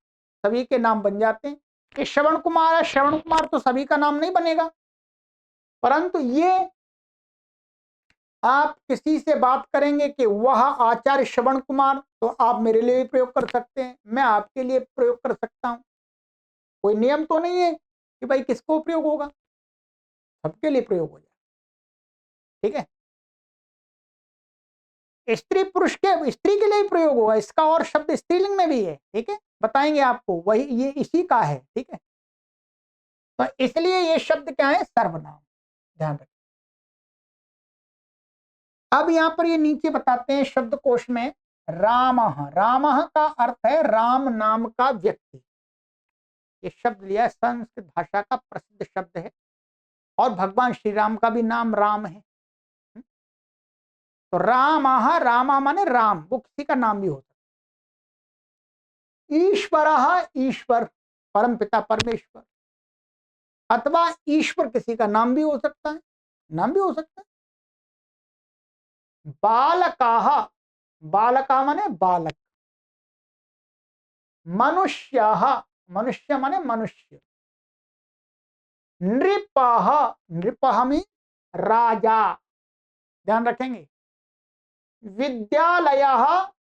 सभी के नाम बन जाते हैं। ये श्रवण कुमार है, श्रवण कुमार तो सभी का नाम नहीं बनेगा, परंतु ये आप किसी से बात करेंगे कि वह आचार्य श्रवण कुमार, तो आप मेरे लिए भी प्रयोग कर सकते हैं, मैं आपके लिए प्रयोग कर सकता हूं। कोई नियम तो नहीं है कि भाई किसको प्रयोग होगा, सबके लिए प्रयोग हो जाए, ठीक है। स्त्री पुरुष के, स्त्री के लिए भी प्रयोग होगा इसका, और शब्द स्त्रीलिंग में भी है, ठीक है, बताएंगे आपको, वही ये इसी का है, ठीक है। तो इसलिए ये शब्द क्या है, सर्वनाम। ध्यान रखें। अब यहां पर ये नीचे बताते हैं शब्दकोश में, रामः। रामः का अर्थ है राम नाम का व्यक्ति। ये शब्द लिया, संस्कृत भाषा का प्रसिद्ध शब्द है, और भगवान श्री राम का भी नाम राम है। तो रामः, रामा माने राम, वो किसी का नाम भी होता है। ईश्वरः, ईश्वर, परम पिता परमेश्वर, अथवा ईश्वर किसी का नाम भी हो सकता है, नाम भी हो सकता है। बालकाः, बालका माने बालक। मनुष्यः, मनुष्य माने मनुष्य। नृपः, नृपः में राजा, ध्यान रखेंगे। विद्यालयः,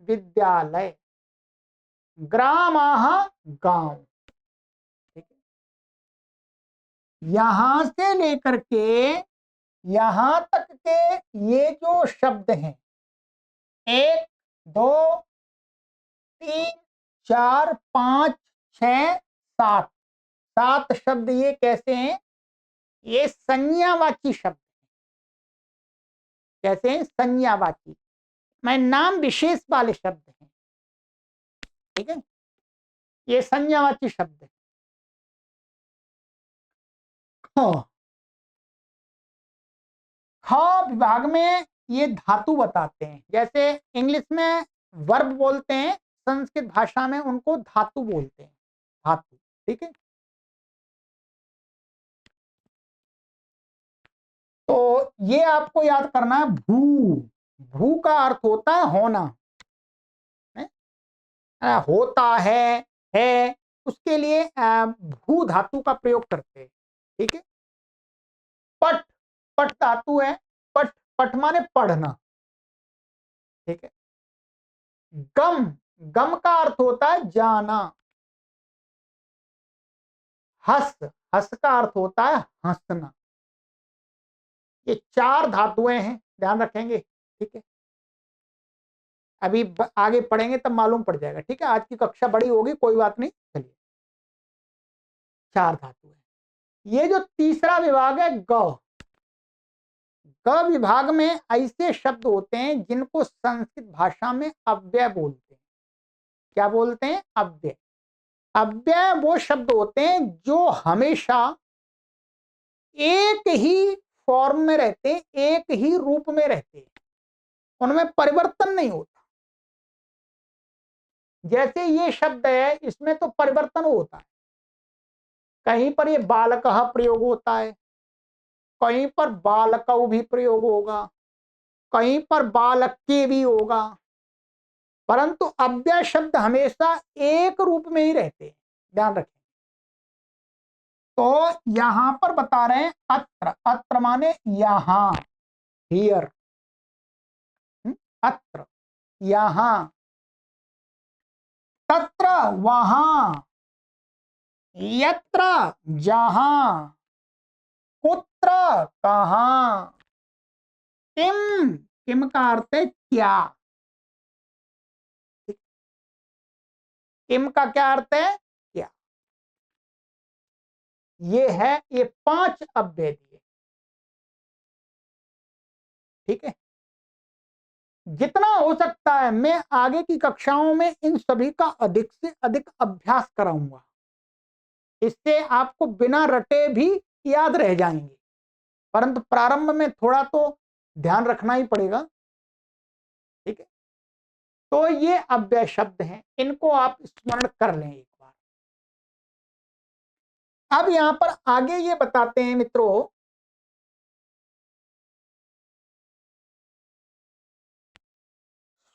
विद्यालय। ग्रामः, गांव, ठीक है। यहां से लेकर के यहां तक के ये जो शब्द हैं, 1 2 3 4 5 6 7, 7 शब्द ये कैसे हैं, ये संज्ञावाची शब्द। कैसे हैं, संज्ञावाची, मैं नाम विशेष वाले शब्द हैं, ठीक है। ये संज्ञावाची शब्द है। ख, ख विभाग में ये धातु बताते हैं। जैसे इंग्लिश में वर्ब बोलते हैं, संस्कृत भाषा में उनको धातु बोलते हैं, धातु, ठीक है। तो ये आपको याद करना है, भू। भू का अर्थ होता है होना, है? होता है, उसके लिए भू धातु का प्रयोग करते हैं, ठीक है। पट, पट धातु है, पट, पट माने पढ़ना, ठीक है। गम, गम का अर्थ होता है जाना। हस, हस का अर्थ होता है हंसना। ये 4 धातुएं हैं, ध्यान रखेंगे, ठीक है। अभी आगे पढ़ेंगे तब मालूम पड़ जाएगा, ठीक है। आज की कक्षा बड़ी होगी, कोई बात नहीं, चलिए। 4 धातु है। ये जो तीसरा विभाग है, ग। ग विभाग में ऐसे शब्द होते हैं जिनको संस्कृत भाषा में अव्यय बोलते हैं। क्या बोलते हैं, अव्यय। अव्यय वो शब्द होते हैं जो हमेशा एक ही फॉर्म में रहते हैं, एक ही रूप में रहते हैं, उनमें परिवर्तन नहीं होता। जैसे ये शब्द है, इसमें तो परिवर्तन होता है, कहीं पर ये बालकः प्रयोग होता है, कहीं पर बालकौ भी प्रयोग होगा, कहीं पर बालके भी होगा, परंतु अव्यय शब्द हमेशा एक रूप में ही रहते हैं, ध्यान रखें। तो यहां पर बता रहे हैं अत्र, अत्र माने यहां, हियर, अत्र यहां, तत्र वहां, यत्र जहां, कुत्र कहां, किम का अर्थ है क्या। किम का क्या अर्थ है क्या। ये 5 अव्यय दिए। ठीक है, जितना हो सकता है मैं आगे की कक्षाओं में इन सभी का अधिक से अधिक अभ्यास कराऊंगा। इससे आपको बिना रटे भी याद रह जाएंगे, परंतु प्रारंभ में थोड़ा तो ध्यान रखना ही पड़ेगा। ठीक है, तो ये अव्यय शब्द हैं, इनको आप स्मरण कर लें एक बार। अब यहां पर आगे ये बताते हैं मित्रों,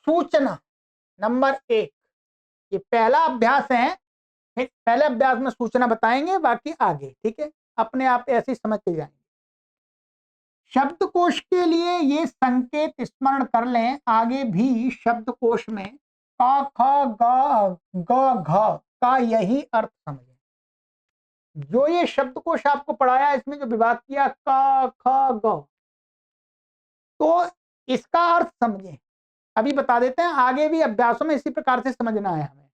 सूचना नंबर 1, ये पहला अभ्यास है। फिर पहले अभ्यास में सूचना बताएंगे, बाकी आगे। ठीक है, अपने आप ऐसे ही समझ के जाएंगे। शब्दकोश के लिए ये संकेत स्मरण कर लें, आगे भी शब्दकोश में क ख ग घ का यही अर्थ समझें। जो ये शब्दकोश आपको पढ़ाया, इसमें जो विभाग किया क ख ग, तो इसका अर्थ समझें। अभी बता देते हैं, आगे भी अभ्यासों में इसी प्रकार से समझना है हमें।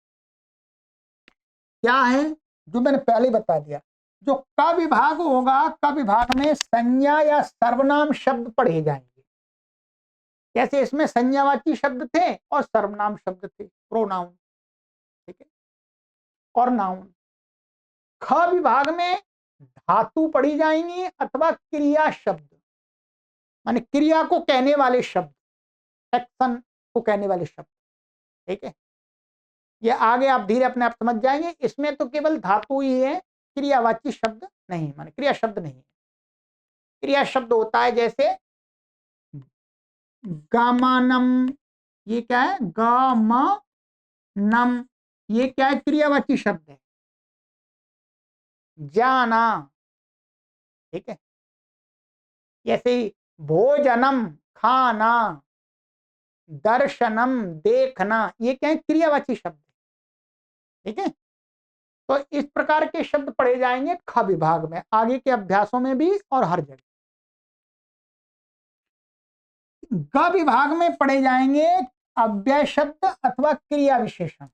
क्या है, जो मैंने पहले बता दिया, जो क विभाग होगा, क विभाग में संज्ञा या सर्वनाम शब्द पढ़े जाएंगे। जैसे इसमें संज्ञावाची शब्द थे और सर्वनाम शब्द थे, प्रोनाउन। ठीक है, और नाउन। ख विभाग में धातु पढ़ी जाएंगी अथवा क्रिया शब्द, माने क्रिया को कहने वाले शब्द, एक्शन को कहने वाले शब्द। ठीक है, ये आगे आप धीरे अपने आप समझ जाएंगे। इसमें तो केवल धातु ही है, क्रियावाची शब्द नहीं, माने क्रिया शब्द नहीं है। क्रिया शब्द होता है जैसे गामानम, ये क्या है, गामानम, ये क्या है, क्रियावाची शब्द है। जाना, ठीक है, जैसे भोजनम, खाना, दर्शनम, देखना, ये क्या है, क्रियावाची शब्द है। ठीक है, तो इस प्रकार के शब्द पढ़े जाएंगे ख विभाग में, आगे के अभ्यासों में भी और हर जगह। ग विभाग में पढ़े जाएंगे अव्यय शब्द अथवा क्रिया विशेषण।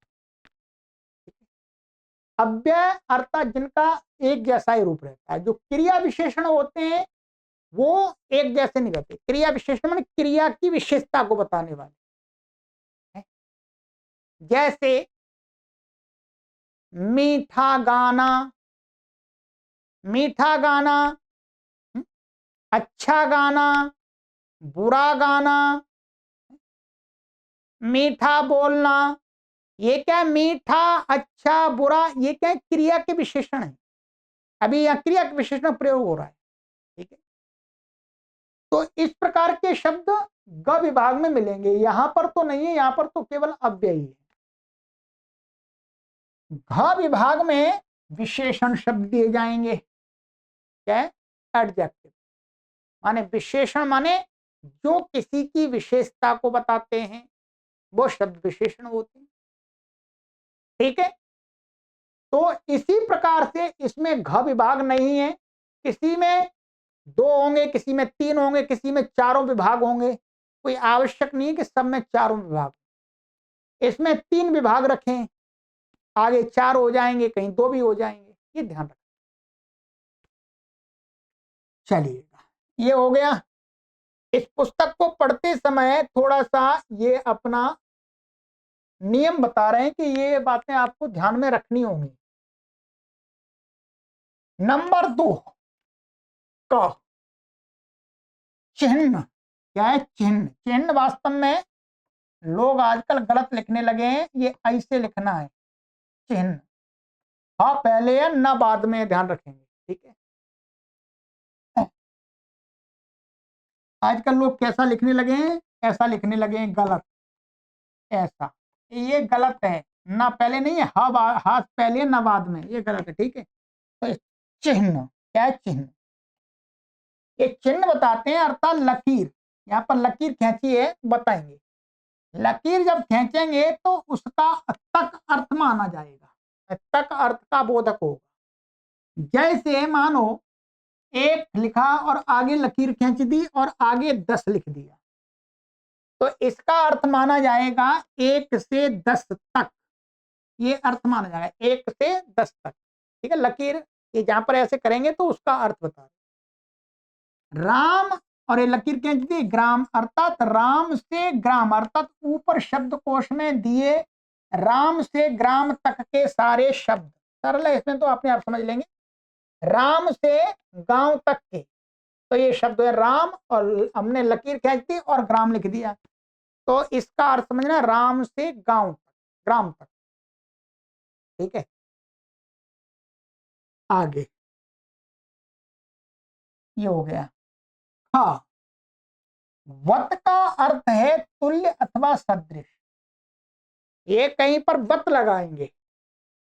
अव्यय अर्थात जिनका एक जैसा ही रूप रहता है। जो क्रिया विशेषण होते हैं वो एक जैसे नहीं रहते। क्रिया विशेषण माने क्रिया की विशेषता को बताने वाले। जैसे मीठा गाना, मीठा गाना, अच्छा गाना, बुरा गाना, मीठा बोलना, ये क्या है, मीठा, अच्छा, बुरा, ये क्या है, क्रिया के विशेषण है। अभी यह क्रिया के विशेषण प्रयोग हो रहा है। ठीक है, तो इस प्रकार के शब्द ग विभाग में मिलेंगे, यहां पर तो नहीं है, यहां पर तो केवल अव्यय ही है। घ विभाग में विशेषण शब्द दिए जाएंगे। क्या है, एडजेक्टिव, माने विशेषण, माने जो किसी की विशेषता को बताते हैं वो शब्द विशेषण होते हैं। ठीक है, तो इसी प्रकार से इसमें घ विभाग नहीं है। किसी में 2 होंगे, किसी में 3 होंगे, किसी में चारों विभाग होंगे। कोई आवश्यक नहीं है कि सब में चारों विभाग। इसमें 3 विभाग रखें, आगे 4 हो जाएंगे, कहीं 2 भी हो जाएंगे, ये ध्यान रखें। चलिएगा, ये हो गया। इस पुस्तक को पढ़ते समय थोड़ा सा ये अपना नियम बता रहे हैं कि ये बातें आपको ध्यान में रखनी होंगी। नंबर 2, क, चिन्ह। क्या है, चिन्ह। चिन्ह वास्तव में लोग आजकल गलत लिखने लगे हैं, ये ऐसे लिखना है, चिन्ह। हाँ पहले है, न बाद में, ध्यान रखेंगे। ठीक है, आजकल लोग कैसा लिखने लगे हैं, ऐसा लिखने लगे हैं, गलत, ऐसा। ये गलत है, ना पहले नहीं है, हाथ पहले ना बाद में, ये गलत है। ठीक है, तो चिन्ह, क्या है, चिन्ह। ये चिन्ह बताते हैं, अर्थात लकीर। यहाँ पर लकीर खींची है, बताएंगे। लकीर जब खींचेंगे तो उसका तक अर्थ माना जाएगा, तक अर्थ का बोधक होगा। जैसे मानो एक लिखा और आगे लकीर खींच दी और आगे 10 लिख दिया, तो इसका अर्थ माना जाएगा 1 से 10 तक। ये अर्थ माना जाएगा 1 से 10 तक। ठीक है, लकीर ये जहां पर ऐसे करेंगे तो उसका अर्थ बता राम, और ये लकीर खींच दी ग्राम, अर्थात राम से ग्राम, अर्थात ऊपर शब्दकोश में दिए राम से ग्राम तक के सारे शब्द। सरल है, इसमें तो अपने आप समझ लेंगे। राम से गांव तक के, तो ये शब्द है राम, और हमने लकीर खींच दी और ग्राम लिख दिया, तो इसका अर्थ समझना राम से गांव तक, ग्राम तक। ठीक है, आगे ये हो गया। हाँ, वत का अर्थ है तुल्य अथवा सदृश। ये कहीं पर वत लगाएंगे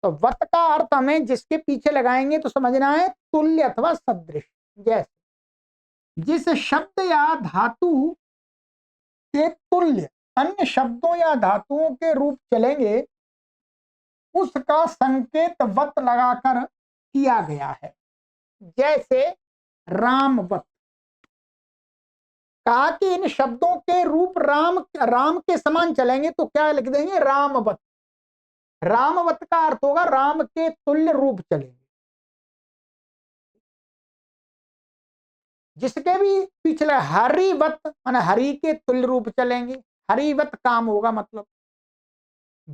तो वत का अर्थ हमें जिसके पीछे लगाएंगे तो समझना है तुल्य अथवा सदृश। जैसे जिस शब्द या धातु के तुल्य अन्य शब्दों या धातुओं के रूप चलेंगे, उसका संकेत वत लगाकर किया गया है। जैसे रामवत, कहा कि इन शब्दों के रूप राम के समान चलेंगे, तो क्या लिख देंगे रामवत। रामवत का अर्थ होगा राम के तुल्य रूप चलेंगे। जिसके भी पिछले हरिवत माने हरि के तुल्य रूप चलेंगे, हरिवत काम होगा। मतलब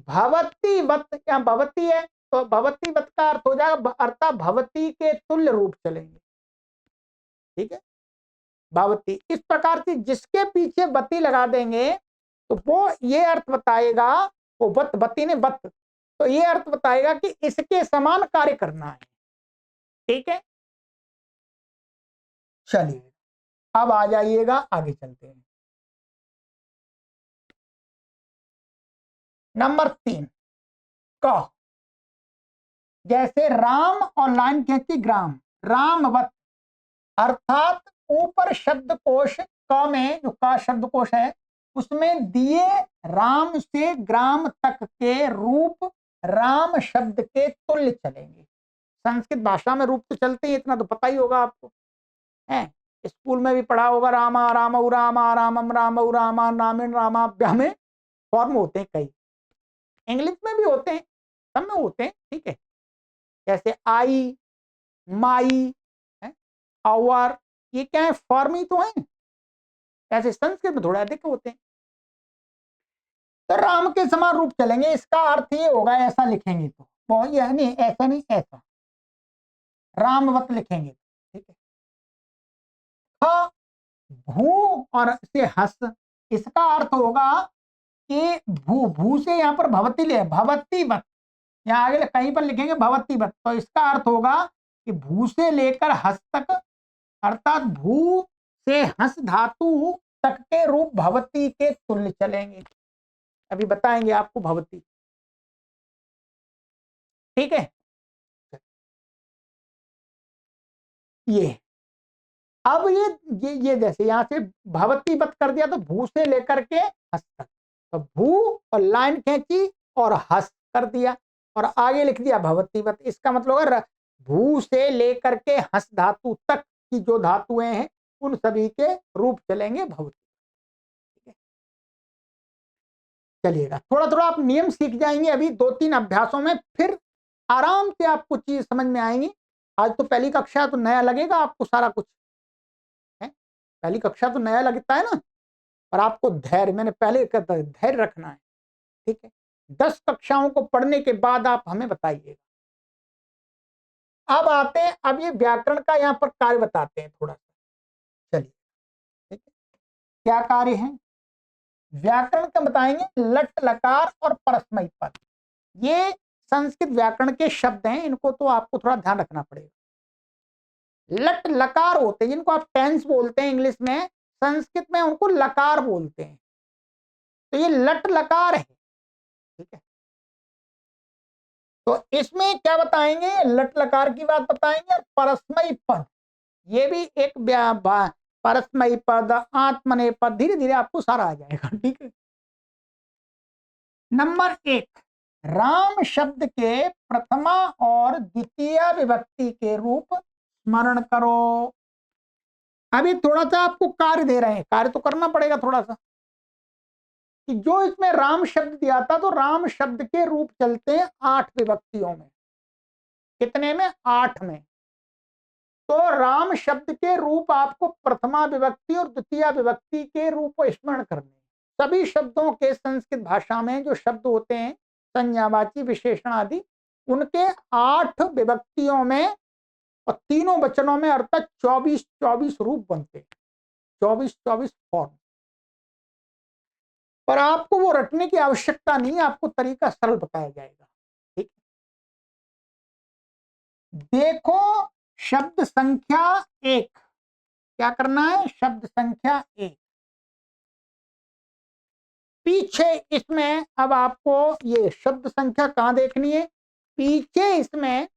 भवतीवत, या भवती है तो भवतीवत का अर्थ हो जाएगा अर्थात भवती के तुल्य रूप चलेंगे। ठीक है, भवती, इस प्रकार से जिसके पीछे बत्ती लगा देंगे तो वो ये अर्थ बताएगा, वो बत्ती ने बत, तो ये अर्थ बताएगा कि इसके समान कार्य करना है। ठीक है, चलिए अब आ जाइएगा, आगे चलते हैं। नंबर 3 क, जैसे राम और लाइन कहती ग्राम, रामवत, अर्थात ऊपर शब्दकोश क में जो का शब्दकोश है उसमें दिए राम से ग्राम तक के रूप राम शब्द के तुल्य चलेंगे। संस्कृत भाषा में रूप तो चलते ही, इतना तो पता ही होगा आपको, है स्कूल में भी पढ़ा होगा। रामा रामऊ रामा रामम रामऊ रामा नामिन रामाभ्या में फॉर्म होते हैं कई, इंग्लिश में भी होते हैं, सब में होते हैं। ठीक है, जैसे आई, माई, आवर, ये क्या है फॉर्म ही तो है। ऐसे संस्कृत में थोड़ा अधिक होते हैं। तो राम के समान रूप चलेंगे, इसका अर्थ ये होगा, ऐसा लिखेंगे तो वो यह नहीं, ऐसा नहीं, ऐसा रामवत लिखेंगे। ठीक है, हाँ, भू और से हस, इसका अर्थ होगा कि भू, भू से यहाँ पर भवती ले, भवतीवत, यहाँ आगे कहीं पर लिखेंगे भवतीवत, तो इसका अर्थ होगा कि भू से लेकर हस तक, अर्थात भू से हस धातु तक के रूप भवती के तुल्य चलेंगे। अभी बताएंगे आपको भवती। ठीक है, ये अब ये जैसे यहां से भवती बत कर दिया तो भू से लेकर के हस तक, तो भू और लाइन खींची और हस कर दिया और आगे लिख दिया भवती बत। इसका मतलब है भू से लेकर के हस धातु तक की जो धातुएं हैं उन सभी के रूप चलेंगे भवती। ठीक है, चलिएगा थोड़ा थोड़ा आप नियम सीख जाएंगे अभी 2-3 अभ्यासों में, फिर आराम से आपको चीज समझ में आएंगी। आज तो पहली कक्षा तो नया लगेगा आपको सारा कुछ है, पहली कक्षा तो नया लगता है ना, और आपको धैर्य, मैंने पहले कहता है धैर्य रखना है। ठीक है, 10 कक्षाओं को पढ़ने के बाद आप हमें बताइएगा। अब आते हैं, अब ये व्याकरण का यहाँ पर कार्य बताते हैं थोड़ा सा। चलिए, ठीक है, क्या कार्य है व्याकरण का बताएंगे। लट लकार और परस्मयी पद, ये संस्कृत व्याकरण के शब्द हैं, इनको तो आपको थोड़ा ध्यान रखना पड़ेगा। लट लकार होते हैं जिनको आप टेंस बोलते हैं इंग्लिश में, संस्कृत में उनको लकार बोलते हैं, तो ये लट लकार है। ठीक है, तो इसमें क्या बताएंगे, लट लकार की बात बताएंगे, और परस्मयी पद, ये भी एक परस्मयी पद, आत्मनेय पद, धीरे धीरे आपको सारा आ जाएगा। ठीक है, नंबर 1 राम शब्द के प्रथमा और द्वितीय विभक्ति के रूप स्मरण करो। अभी थोड़ा सा आपको कार्य दे रहे हैं, कार्य तो करना पड़ेगा थोड़ा सा, कि जो इसमें राम शब्द दिया था तो राम शब्द के रूप चलते हैं 8 विभक्तियों में। कितने में? 8 में। तो राम शब्द के रूप आपको प्रथमा विभक्ति और द्वितीय विभक्ति के रूप स्मरण करने। सभी शब्दों के संस्कृत भाषा में जो शब्द होते हैं, संज्ञावाची, विशेषण आदि, उनके 8 विभक्तियों में और तीनों वचनों में अर्थात 24 रूप बनते हैं, 24 फॉर्म। पर आपको वो रटने की आवश्यकता नहीं है, आपको तरीका सरल बताया जाएगा। ठीक, देखो शब्द संख्या 1, क्या करना है? शब्द संख्या 1 पीछे इसमें अब आपको ये शब्द संख्या कहां देखनी है? पीछे इसमें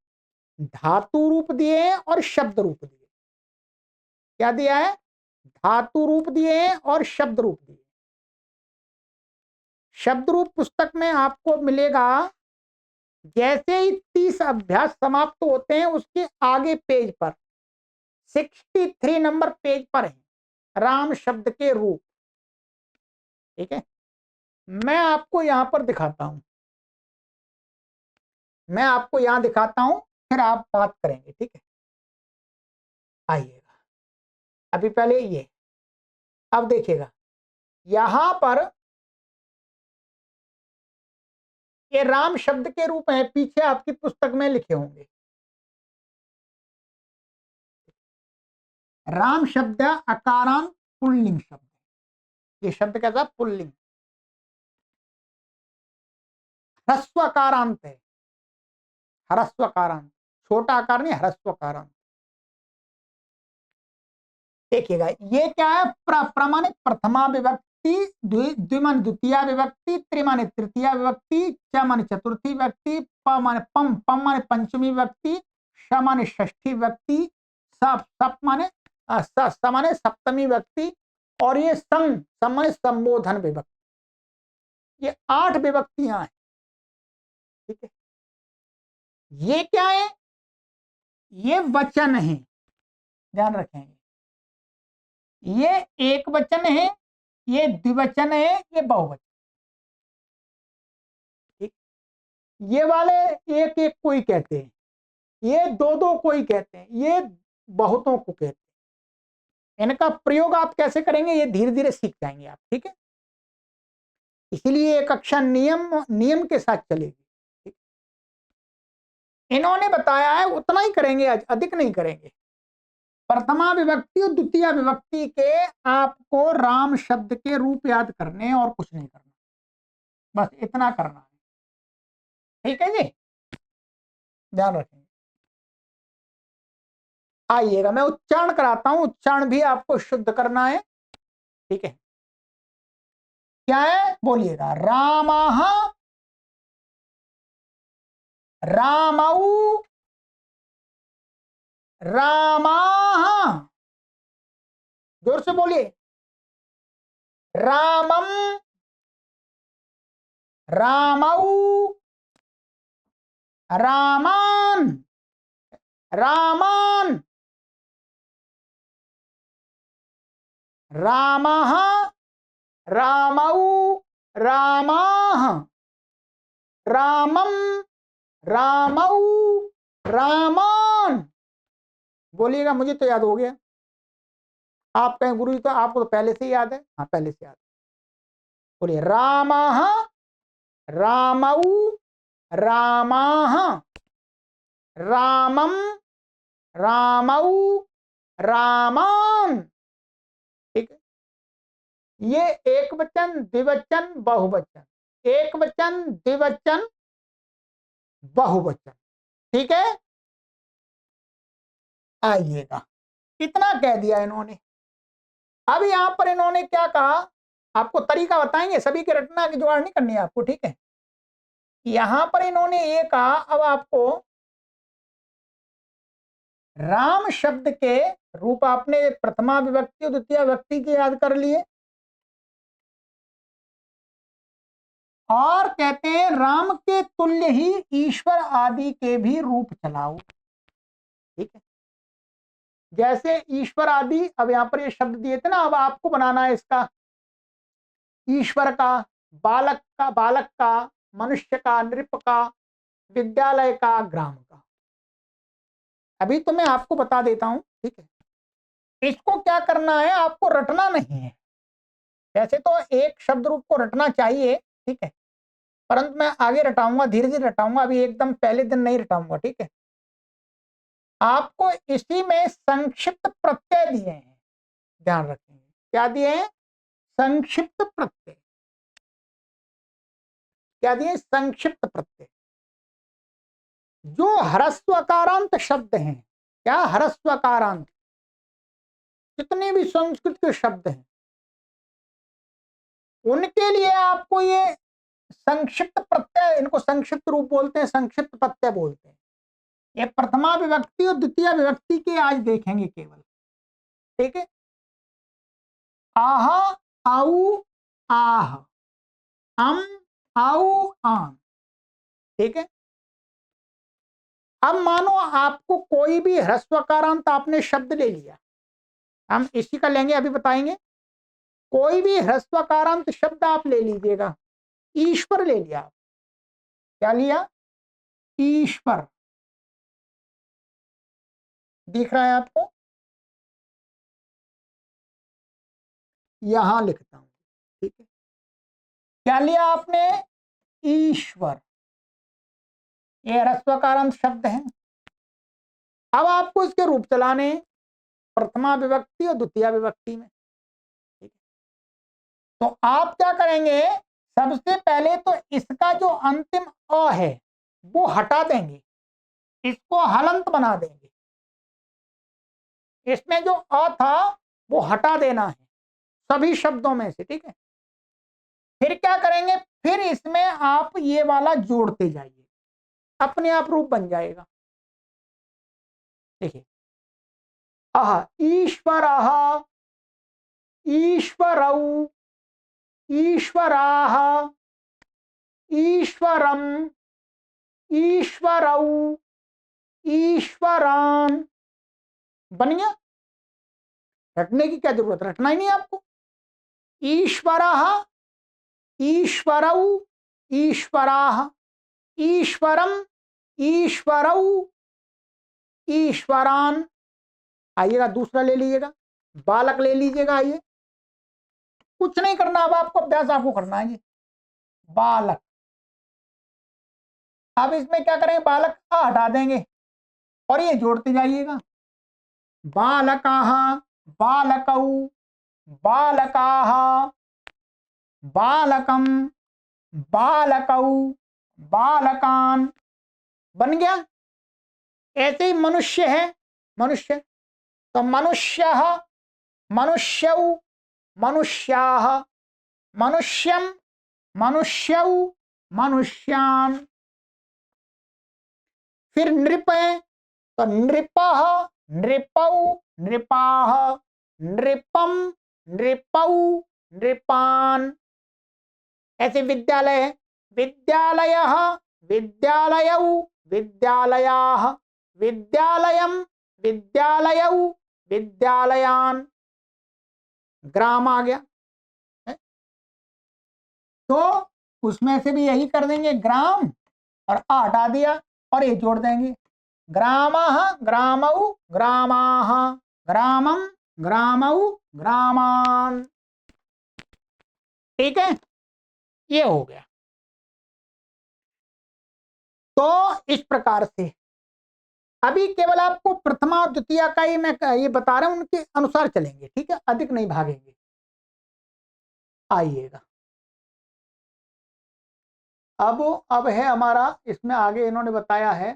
धातु रूप दिए और शब्द रूप दिए। क्या दिया है? धातु रूप दिए और शब्द रूप दिए। शब्द रूप पुस्तक में आपको मिलेगा, जैसे ही 30 अभ्यास समाप्त होते हैं उसके आगे पेज पर 63 नंबर पेज पर है राम शब्द के रूप। ठीक है, मैं आपको यहां पर दिखाता हूं, मैं आपको यहां दिखाता हूं, फिर आप बात करेंगे। ठीक है, आइएगा। अभी पहले ये, अब देखिएगा यहां पर ये राम शब्द के रूप है, पीछे आपकी पुस्तक में लिखे होंगे। राम शब्द अकारांत पुल्लिंग शब्द, ये शब्द कैसा? पुल्लिंग। ह्रस्वकारांत है, ह्रस्वकारांत, छोटा आकार नहीं, ह्रस्वकारांत। देखिएगा ये क्या है? प्रमाणे प्रथमा विभक्ति, द्विमान द्वितीय विभक्ति, त्रिमाने तृतीय विभक्ति, च माने चतुर्थी विभक्ति, प माने पम माने पंचमी विभक्ति, श माने षष्ठी विभक्ति, सप माने स माने सप्तमी विभक्ति, और ये सम माने संबोधन विभक्ति। ये 8 विभक्तियां हैं। ठीक है, ये क्या है? ये वचन है, ध्यान रखेंगे। ये एक वचन है, ये द्विवचन है, ये बहुवचन। ठीक, ये वाले एक एक कोई कहते हैं, ये दो दो कोई कहते हैं, ये बहुतों को कहते हैं। इनका प्रयोग आप कैसे करेंगे ये धीरे धीरे सीख जाएंगे आप। ठीक है, इसीलिए एक कक्षा नियम के साथ चलेगी। ठीक? इन्होंने बताया है उतना ही करेंगे, अधिक नहीं करेंगे। प्रथमा विभक्ति और द्वितीय विभक्ति के आपको राम शब्द के रूप याद करने और कुछ नहीं करना, बस इतना करना है। ठीक है जी, ध्यान रखेंगे। आइएगा मैं उच्चारण कराता हूं, उच्चारण भी आपको शुद्ध करना है। ठीक है, क्या है? बोलिएगा। रामः, रामौ, रामाः। जोर से बोलिए। रामम, रामौ, रामान, रामान, रामः, रामौ, रामाः, रामम, रामौ, रामान। बोलिएगा, मुझे तो याद हो गया। आप कहें गुरु जी तो आपको तो पहले से याद है। हाँ, पहले से याद। बोलिए। रामः, रामौ, रामाः, रामम, रामौ, रामान। ठीक है, ये एक वचन, द्विवचन, बहुवचन, एक वचन, द्विवचन, बहुवचन। ठीक है, आइएगा। कितना कह दिया इन्होंने। अब यहां पर इन्होंने क्या कहा, आपको तरीका बताएंगे, सभी के रटना की जुगाड़ नहीं करनी है आपको। ठीक है, यहां पर इन्होंने ये कहा, अब आपको राम शब्द के रूप आपने प्रथमा विभक्ति और द्वितीय विभक्ति के याद कर लिए, और कहते हैं राम के तुल्य ही ईश्वर आदि के भी रूप चलाओ। ठीक है, जैसे ईश्वर आदि, अब यहां पर ये शब्द दिए थे ना, अब आपको बनाना है इसका, ईश्वर का, बालक का, मनुष्य का, नृप का, विद्यालय का, ग्राम का। अभी तो मैं आपको बता देता हूं, ठीक है। इसको क्या करना है, आपको रटना नहीं है। वैसे तो एक शब्द रूप को रटना चाहिए, ठीक है, परंतु मैं आगे रटाऊंगा, धीरे धीरे रटाऊंगा, अभी एकदम पहले दिन नहीं रटाऊंगा। ठीक है, आपको इसी में संक्षिप्त प्रत्यय दिए हैं, ध्यान रखेंगे। क्या दिए हैं? संक्षिप्त प्रत्यय। क्या दिए? संक्षिप्त प्रत्यय। जो ह्रस्वकारांत शब्द हैं, क्या ह्रस्वकारांत, जितने भी संस्कृत के शब्द हैं उनके लिए आपको ये संक्षिप्त प्रत्यय, इनको संक्षिप्त रूप बोलते हैं, संक्षिप्त प्रत्यय बोलते हैं। ये प्रथमा विभक्ति और द्वितीय विभक्ति के आज देखेंगे केवल। ठीक है, आह, आऊ, आह, अम, आऊ, आम। ठीक है, अब मानो आपको कोई भी ह्रस्वकारांत आपने शब्द ले लिया, हम इसी का लेंगे, अभी बताएंगे। कोई भी ह्रस्वकारांत शब्द आप ले लीजिएगा, ईश्वर ले लिया, क्या लिया? ईश्वर। दिख रहा है आपको? यहां लिखता हूं। ठीक है, क्या लिया आपने? ईश्वर। ये ह्रस्वकारांत शब्द है। अब आपको इसके रूप चलाने प्रथमा विभक्ति और द्वितीय विभक्ति में। ठीक है, तो आप क्या करेंगे, सबसे पहले तो इसका जो अंतिम अ है वो हटा देंगे, इसको हलंत बना देंगे। इसमें जो अ था वो हटा देना है सभी शब्दों में से। ठीक है, फिर क्या करेंगे, फिर इसमें आप ये वाला जोड़ते जाइए, अपने आप रूप बन जाएगा। देखिए, आह, ईश्वरः, ईश्वरौ, ईश्वराः, ईश्वरम्, ईश्वरौ, ईश्वरान। बन गया। रटने की क्या जरूरत, रटना ही नहीं आपको। ईश्वरः, ईश्वरौ, ईश्वराः, ईश्वरम्, ईश्वरौ, ईश्वरान। आइएगा दूसरा ले लीजिएगा, बालक ले लीजिएगा। आइए, कुछ नहीं करना, अब आपको अभ्यास आपको करना है। बालक। अब इसमें क्या करेंगे, बालक आ हटा देंगे और ये जोड़ते जाइएगा। बालकाः, बालकौ, बालकाः, बालकम, बालकौ, बालकान। बन गया। ऐसे ही मनुष्य है, मनुष्य, तो मनुष्यः, मनुष्यौ, मनुष्याः, मनुष्यम, मनुष्यौ, मनुष्यान। फिर नृप है, तो नृपः, नृपौ, नृपाः, नृपम, नृपौ, नृपान। ऐसे विद्यालय है, विद्यालयः, विद्यालयौ, विद्यालयाः, विद्यालयम, विद्यालयौ, विद्यालयान। ग्राम आ गया है? तो उसमें से भी यही कर देंगे, ग्राम और आ हटा दिया और ये जोड़ देंगे। ग्रामः, ग्रामौ, ग्रामाः, ग्रामम, ग्रामौ, ग्रामान। ठीक है, ये हो गया। तो इस प्रकार से अभी केवल आपको प्रथमा और द्वितीय का ही मैं ये बता रहा हूं, उनके अनुसार चलेंगे। ठीक है, अधिक नहीं भागेंगे। आइएगा, अब है हमारा, इसमें आगे इन्होंने बताया है,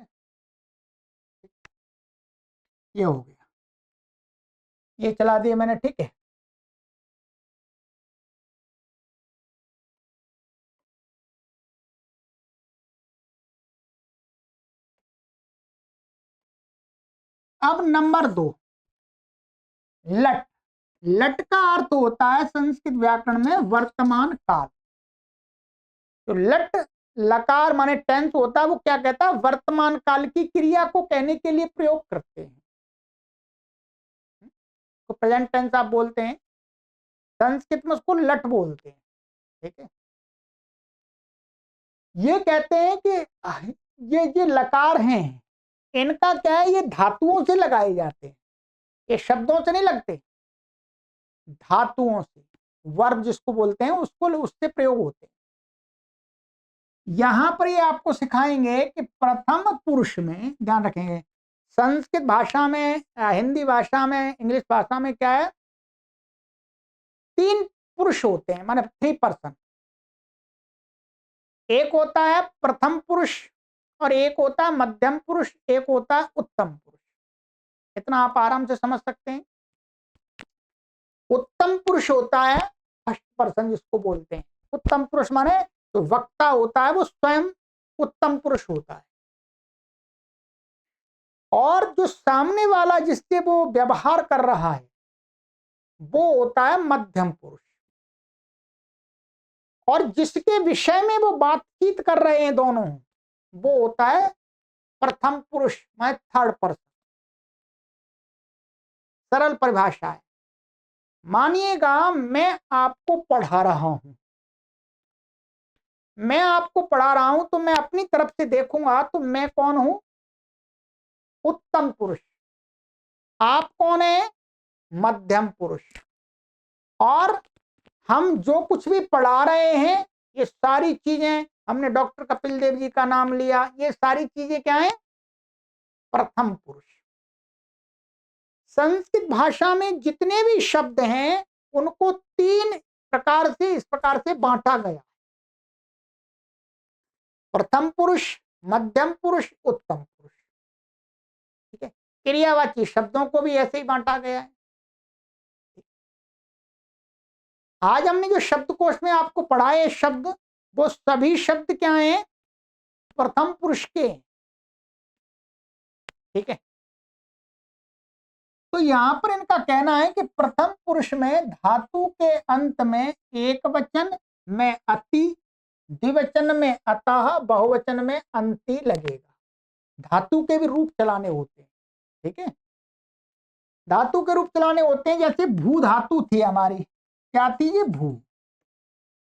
ये हो गया, ये चला दिया मैंने। ठीक है, अब नंबर 2, लट। लट का अर्थ होता है संस्कृत व्याकरण में वर्तमान काल। तो लट लकार माने टेंस होता है, वो क्या कहता है, वर्तमान काल की क्रिया को कहने के लिए प्रयोग करते हैं। तो प्रेजेंट टेंस आप बोलते हैं, संस्कृत में उसको लट बोलते हैं। ठीक है, ये कहते हैं कि ये लकार हैं, इनका क्या है, ये धातुओं से लगाए जाते हैं, ये शब्दों से नहीं लगते, धातुओं से, वर्ब जिसको बोलते हैं उसको, उससे प्रयोग होते हैं। यहां पर ये आपको सिखाएंगे कि प्रथम पुरुष में, ध्यान रखेंगे, संस्कृत भाषा में, हिंदी भाषा में, इंग्लिश भाषा में क्या है, 3 पुरुष होते हैं, माने 3 पर्सन। एक होता है प्रथम पुरुष, और एक होता है मध्यम पुरुष, एक होता है उत्तम पुरुष। इतना आप आराम से समझ सकते हैं। उत्तम पुरुष होता है फर्स्ट पर्सन जिसको बोलते हैं। उत्तम पुरुष माने तो वक्ता होता है वो स्वयं उत्तम पुरुष होता है, और जो सामने वाला जिससे वो व्यवहार कर रहा है वो होता है मध्यम पुरुष, और जिसके विषय में वो बातचीत कर रहे हैं दोनों, वो होता है प्रथम पुरुष, माने थर्ड पर्सन। सरल परिभाषा है, मानिएगा मैं आपको पढ़ा रहा हूं, मैं आपको पढ़ा रहा हूं, तो मैं अपनी तरफ से देखूंगा तो मैं कौन हूं, उत्तम पुरुष। आप कौन है, मध्यम पुरुष। और हम जो कुछ भी पढ़ा रहे हैं, ये सारी चीजें, हमने डॉक्टर कपिल देव जी का नाम लिया, ये सारी चीजें क्या है, प्रथम पुरुष। संस्कृत भाषा में जितने भी शब्द हैं उनको 3 प्रकार से, इस प्रकार से बांटा गया, प्रथम पुरुष, मध्यम पुरुष, उत्तम पुरुष। ठीक है, क्रियावाची शब्दों को भी ऐसे ही बांटा गया है। आज हमने जो शब्दकोश में आपको पढ़ाए शब्द, वो सभी शब्द क्या हैं, प्रथम पुरुष के। ठीक है, तो यहां पर इनका कहना है कि प्रथम पुरुष में धातु के अंत में एक वचन में अति, द्विवचन में अतः, बहुवचन में अंति लगेगा। धातु के भी रूप चलाने होते हैं। ठीक है, धातु के रूप चलाने होते हैं, जैसे भू धातु थी हमारी, क्या थी ये, भू।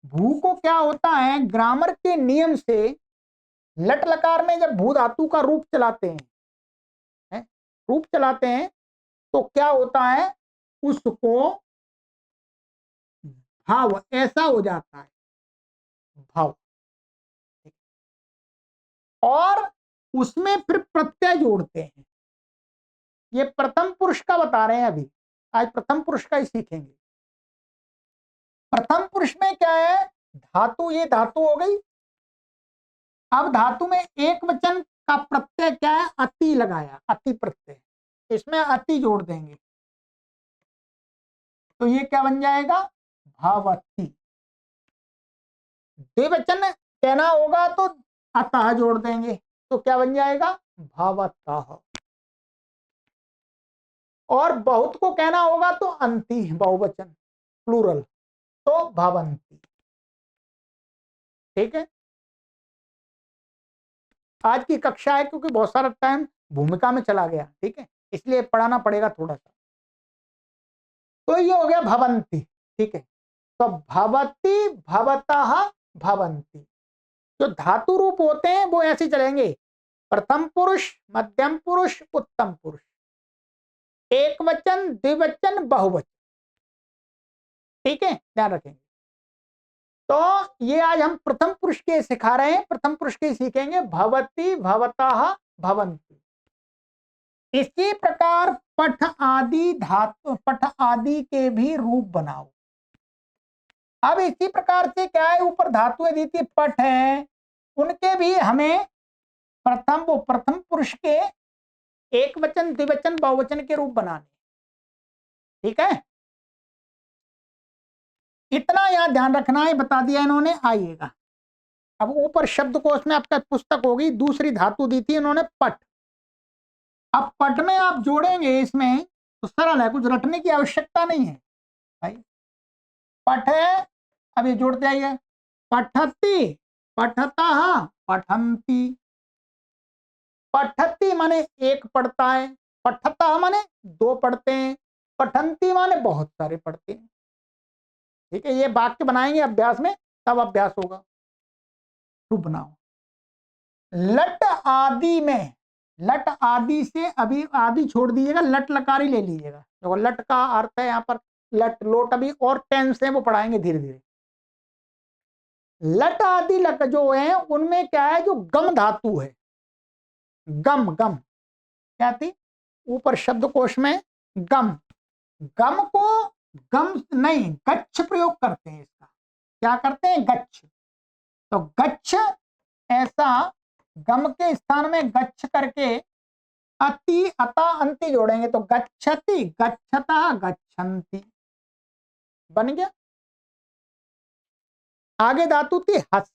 भू को क्या होता है, ग्रामर के नियम से लट लकार में जब भू धातु का रूप चलाते हैं, रूप चलाते हैं, तो क्या होता है, उसको भाव ऐसा हो जाता है, भाव। और उसमें फिर प्रत्यय जोड़ते हैं। ये प्रथम पुरुष का बता रहे हैं अभी, आज प्रथम पुरुष का ही सीखेंगे। प्रथम पुरुष में क्या है, धातु, ये धातु हो गई। अब धातु में एक वचन का प्रत्यय क्या है, अति लगाया, अति प्रत्यय, इसमें अति जोड़ देंगे, तो ये क्या बन जाएगा, भावति। द्विवचन कहना होगा तो अतः जोड़ देंगे, तो क्या बन जाएगा, भावतः। और बहुत को कहना होगा तो अंति, बहुवचन प्लूरल, तो भवंती। ठीक है, आज की कक्षा है क्योंकि बहुत सारा टाइम भूमिका में चला गया, ठीक है, इसलिए पढ़ाना पड़ेगा थोड़ा सा। तो ये हो गया भवंती। ठीक है, तो भवती, भवतः, भवंती। जो धातु रूप होते हैं वो ऐसे चलेंगे, प्रथम पुरुष, मध्यम पुरुष, उत्तम पुरुष, एक वचन, द्विवचन, बहुवचन। ठीक है, ध्यान रखेंगे। तो ये आज हम प्रथम पुरुष के सिखा रहे हैं, प्रथम पुरुष के सीखेंगे, भवती, भवतः, भवंती। इसी प्रकार पठ आदि धातु, पठ आदि के भी रूप बनाओ। अब इसी प्रकार से क्या है, ऊपर धातुएं दी थी, पठ है, उनके भी हमें वो प्रथम पुरुष के एक वचन, द्विवचन, बहुवचन के रूप बनाने। ठीक है, इतना यहां ध्यान रखना है, बता दिया इन्होंने। आइएगा अब ऊपर शब्दकोश में आपका पुस्तक होगी, दूसरी धातु दी थी इन्होंने, पट। अब पट में आप जोड़ेंगे इसमें तो सरल है, कुछ रटने की आवश्यकता नहीं है भाई। पट है, अब ये जोड़ते आइए, पठती, पठतः पठन्ति। पठति माने एक पढ़ता है, पठतः माने दो पढ़ते हैं, पठन्ति माने बहुत सारे पढ़ते हैं। ठीक है, ये वाक्य बनाएंगे अभ्यास में, तब अभ्यास होगा। तो बनाओ। लट आदि में, लट आदि से अभी आदि छोड़ दीजिएगा, लट लकारी ले लीजिएगा। देखो लट का अर्थ है यहाँ पर लट लोट, अभी और टेंस है वो पढ़ाएंगे धीरे धीरे। लट आदि लट जो है उनमें क्या है, जो गम धातु है, गम गम क्या थी ऊपर शब्दकोश में, गम, गम को गम नहीं गच्छ प्रयोग करते हैं इसका। क्या करते हैं, गच्छ। तो गच्छ, ऐसा गम के स्थान में गच्छ करके अति अता अंति जोड़ेंगे तो गच्छति गच्छता गच्छन्ति बन गया। आगे धातु थी हस,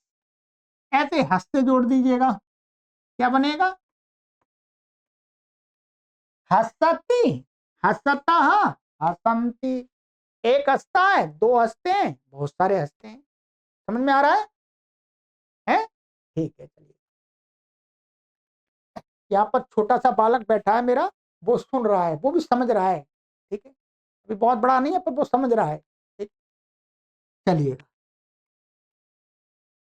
ऐसे हस से जोड़ दीजिएगा, क्या बनेगा, हसती हसता हसंती। एक हंसता है, दो हंसते हैं, बहुत सारे हंसते हैं। समझ में आ रहा है? ठीक है, चलिए। यहाँ पर छोटा सा बालक बैठा है मेरा, वो सुन रहा है, वो भी समझ रहा है। ठीक है, अभी बहुत बड़ा नहीं है पर वो समझ रहा है। ठीक, चलिए।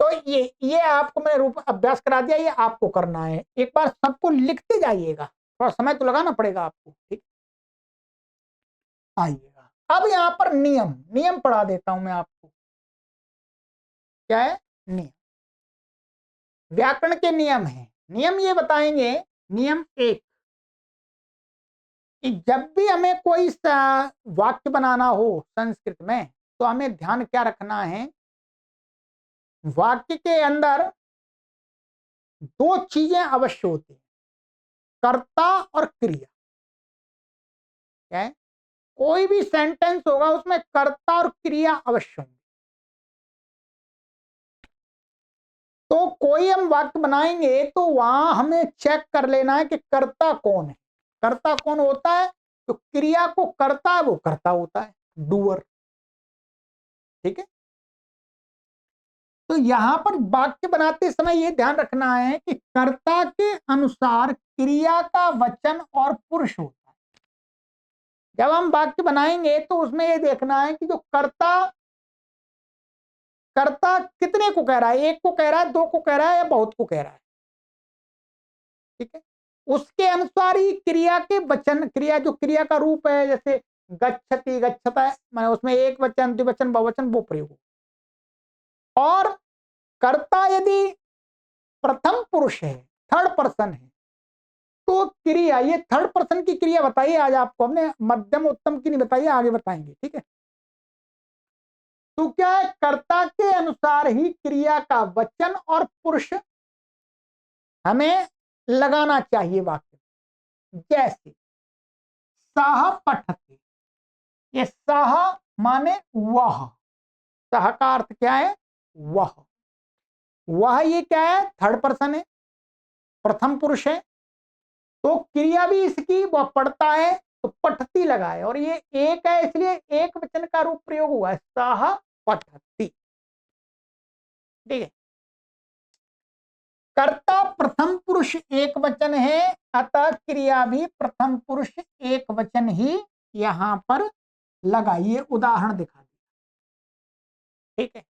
तो ये आपको मैंने रूप अभ्यास करा दिया, ये आपको करना है। एक बार सबको लिखते जाइएगा, थोड़ा समय तो लगाना पड़ेगा आपको। ठीक, आइएगा। अब यहाँ पर नियम, नियम पढ़ा देता हूं मैं आपको। क्या है, नियम, व्याकरण के नियम है। नियम ये बताएंगे, नियम एक, कि जब भी हमें कोई वाक्य बनाना हो संस्कृत में, तो हमें ध्यान क्या रखना है, वाक्य के अंदर दो चीजें अवश्य होती हैं, कर्ता और क्रिया। क्या है, कोई भी सेंटेंस होगा उसमें कर्ता और क्रिया अवश्य होंगे। तो कोई हम वाक्य बनाएंगे तो वहां हमें चेक कर लेना है कि कर्ता कौन है। कर्ता कौन होता है, तो क्रिया को करता है वो कर्ता होता है, डूअर। ठीक है, तो यहां पर वाक्य बनाते समय यह ध्यान रखना है कि कर्ता के अनुसार क्रिया का वचन और पुरुष होता है। जब हम वाक्य बनाएंगे तो उसमें यह देखना है कि जो कर्ता, कर्ता कितने को कह रहा है, एक को कह रहा है, दो को कह रहा है, या बहुत को कह रहा है। ठीक है, उसके अनुसार ही क्रिया के वचन, क्रिया जो क्रिया का रूप है, जैसे गच्छति गच्छता है, माने उसमें एक वचन द्विवचन बहुवचन वो प्रयोग हो। और कर्ता यदि प्रथम पुरुष है, थर्ड पर्सन है, तो क्रिया, ये थर्ड पर्सन की क्रिया बताइए आज आपको, हमने मध्यम उत्तम की नहीं बताई, आगे बताएंगे। ठीक है, तो क्या है, कर्ता के अनुसार ही क्रिया का वचन और पुरुष हमें लगाना चाहिए वाक्य। जैसे सह पठते, ये सह माने वह, सह का अर्थ क्या है, वह, वह ये क्या है, थर्ड पर्सन है, प्रथम पुरुष है, तो क्रिया भी इसकी वह पढ़ता है, तो पठती लगा है, और ये एक है इसलिए एक वचन का रूप प्रयोग हुआ है, सह पठती। ठीक है, कर्ता प्रथम पुरुष एक वचन है, अतः क्रिया भी प्रथम पुरुष एक वचन ही यहां पर लगाइए, उदाहरण दिखा दिया। ठीक है,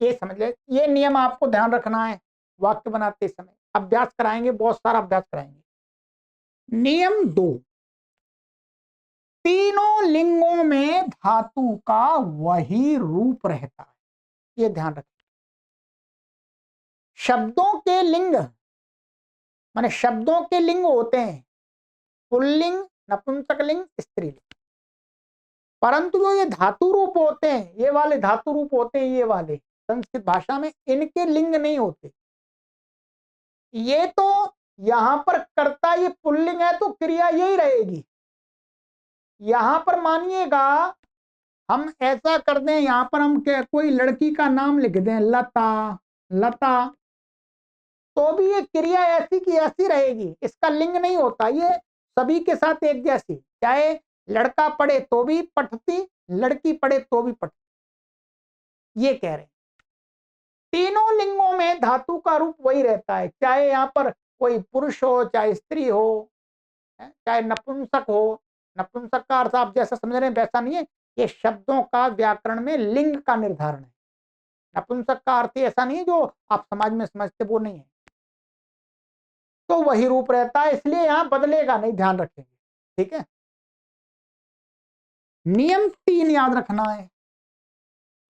ये समझ ले, ये नियम आपको ध्यान रखना है वाक्य बनाते समय। अभ्यास कराएंगे, बहुत सारा अभ्यास कराएंगे। नियम 2, तीनों लिंगों में धातु का वही रूप रहता है, ये ध्यान रखें। शब्दों के लिंग माने शब्दों के लिंग होते हैं, पुल्लिंग, नपुंसकलिंग, स्त्रीलिंग, परंतु जो ये धातु रूप होते हैं, ये वाले धातु रूप होते हैं, ये वाले संस्कृत भाषा में इनके लिंग नहीं होते। ये तो यहां पर कर्ता ये पुल्लिंग है तो क्रिया यही रहेगी। यहां पर मानिएगा हम ऐसा कर दें, यहां पर हम कोई लड़की का नाम लिख दें, लता, लता, तो भी ये क्रिया ऐसी की ऐसी रहेगी, इसका लिंग नहीं होता। ये सभी के साथ एक जैसी, चाहे लड़का पढ़े तो भी पठती, लड़की पढ़े तो भी पठती, ये कह रहे हैं। तीनों लिंगों में धातु का रूप वही रहता है, चाहे यहाँ पर कोई पुरुष हो चाहे स्त्री हो, चाहे नपुंसक हो। नपुंसक का अर्थ आप जैसा समझ रहे हैं वैसा नहीं है, ये शब्दों का व्याकरण में लिंग का निर्धारण है। नपुंसक का अर्थ ऐसा नहीं है जो आप समाज में समझते, वो नहीं है। तो वही रूप रहता है, इसलिए यहां बदलेगा नहीं, ध्यान रखेंगे। ठीक है, नियम 3 याद रखना है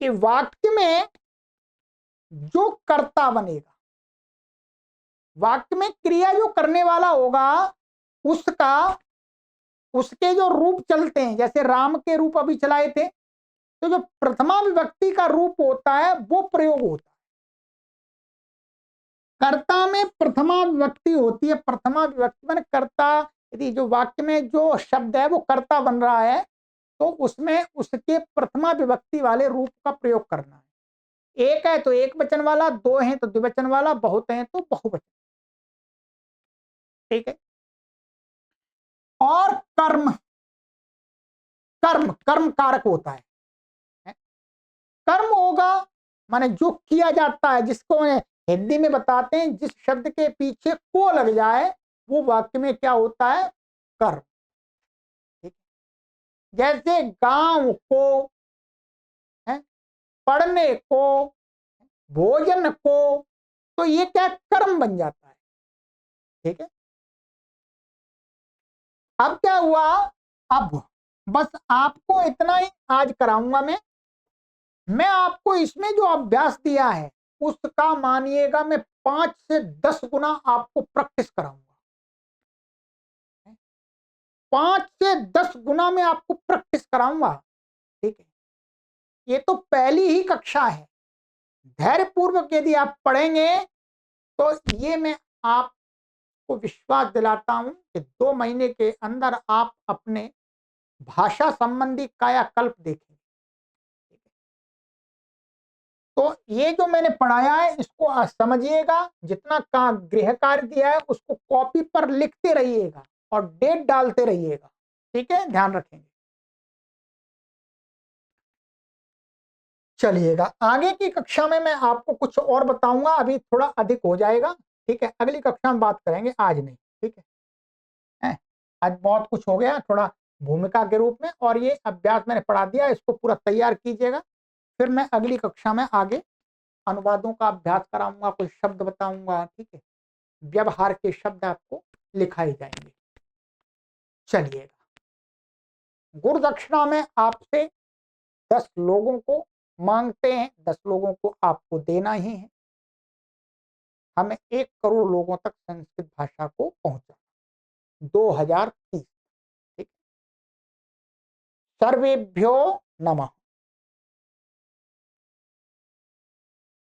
कि वाक्य में जो कर्ता बनेगा, वाक्य में क्रिया जो करने वाला होगा, उसका उसके जो रूप चलते हैं, जैसे राम के रूप अभी चलाए थे, तो जो प्रथमा विभक्ति का रूप होता है वो प्रयोग होता है। कर्ता में प्रथमा विभक्ति होती है। प्रथमा विभक्ति माने कर्ता, यदि जो वाक्य में जो शब्द है वो कर्ता बन रहा है तो उसमें उसके प्रथमा विभक्ति वाले रूप का प्रयोग करना है। एक है तो एक वचन वाला, दो है तो द्विवचन वाला, बहुत है तो बहुवचन। ठीक है, और कर्म, कर्म कर्म कारक होता है। कर्म होगा माने जो किया जाता है, जिसको हिंदी में बताते हैं जिस शब्द के पीछे को लग जाए वो वाक्य में क्या होता है, कर्म। ठीक, जैसे गांव को, है, पढ़ने को, भोजन को, तो ये क्या कर्म बन जाता है। ठीक है, अब क्या हुआ, अब बस आपको इतना ही आज कराऊंगा मैं आपको इसमें जो अभ्यास दिया है उसका मानिएगा मैं 5 से 10 गुना आपको प्रैक्टिस कराऊंगा। 5 से 10 गुना में आपको प्रैक्टिस कराऊंगा। ठीक है, ये तो पहली ही कक्षा है। धैर्य पूर्वक यदि आप पढ़ेंगे तो ये मैं आपको विश्वास दिलाता हूं कि 2 महीने के अंदर आप अपने भाषा संबंधी कायाकल्प देखेंगे। तो ये जो मैंने पढ़ाया है इसको आज समझिएगा, जितना का गृह कार्य दिया है उसको कॉपी पर लिखते रहिएगा और डेट डालते रहिएगा। ठीक है, ध्यान रखेंगे। चलिएगा, आगे की कक्षा में मैं आपको कुछ और बताऊंगा, अभी थोड़ा अधिक हो जाएगा। ठीक है, अगली कक्षा में बात करेंगे, आज नहीं। ठीक है, आज बहुत कुछ हो गया थोड़ा भूमिका के रूप में, और ये अभ्यास मैंने पढ़ा दिया, इसको पूरा तैयार कीजिएगा। फिर मैं अगली कक्षा में आगे अनुवादों का अभ्यास कराऊंगा, कुछ शब्द बताऊंगा। ठीक है, व्यवहार के शब्द आपको लिखाए जाएंगे। चलिएगा, गुरु दक्षिणा में आपसे 10 लोगों को मांगते हैं, 10 लोगों को आपको देना ही है। हमें 1 करोड़ लोगों तक संस्कृत भाषा को पहुंचाना 2030। ठीक, सर्वेभ्यो नमः।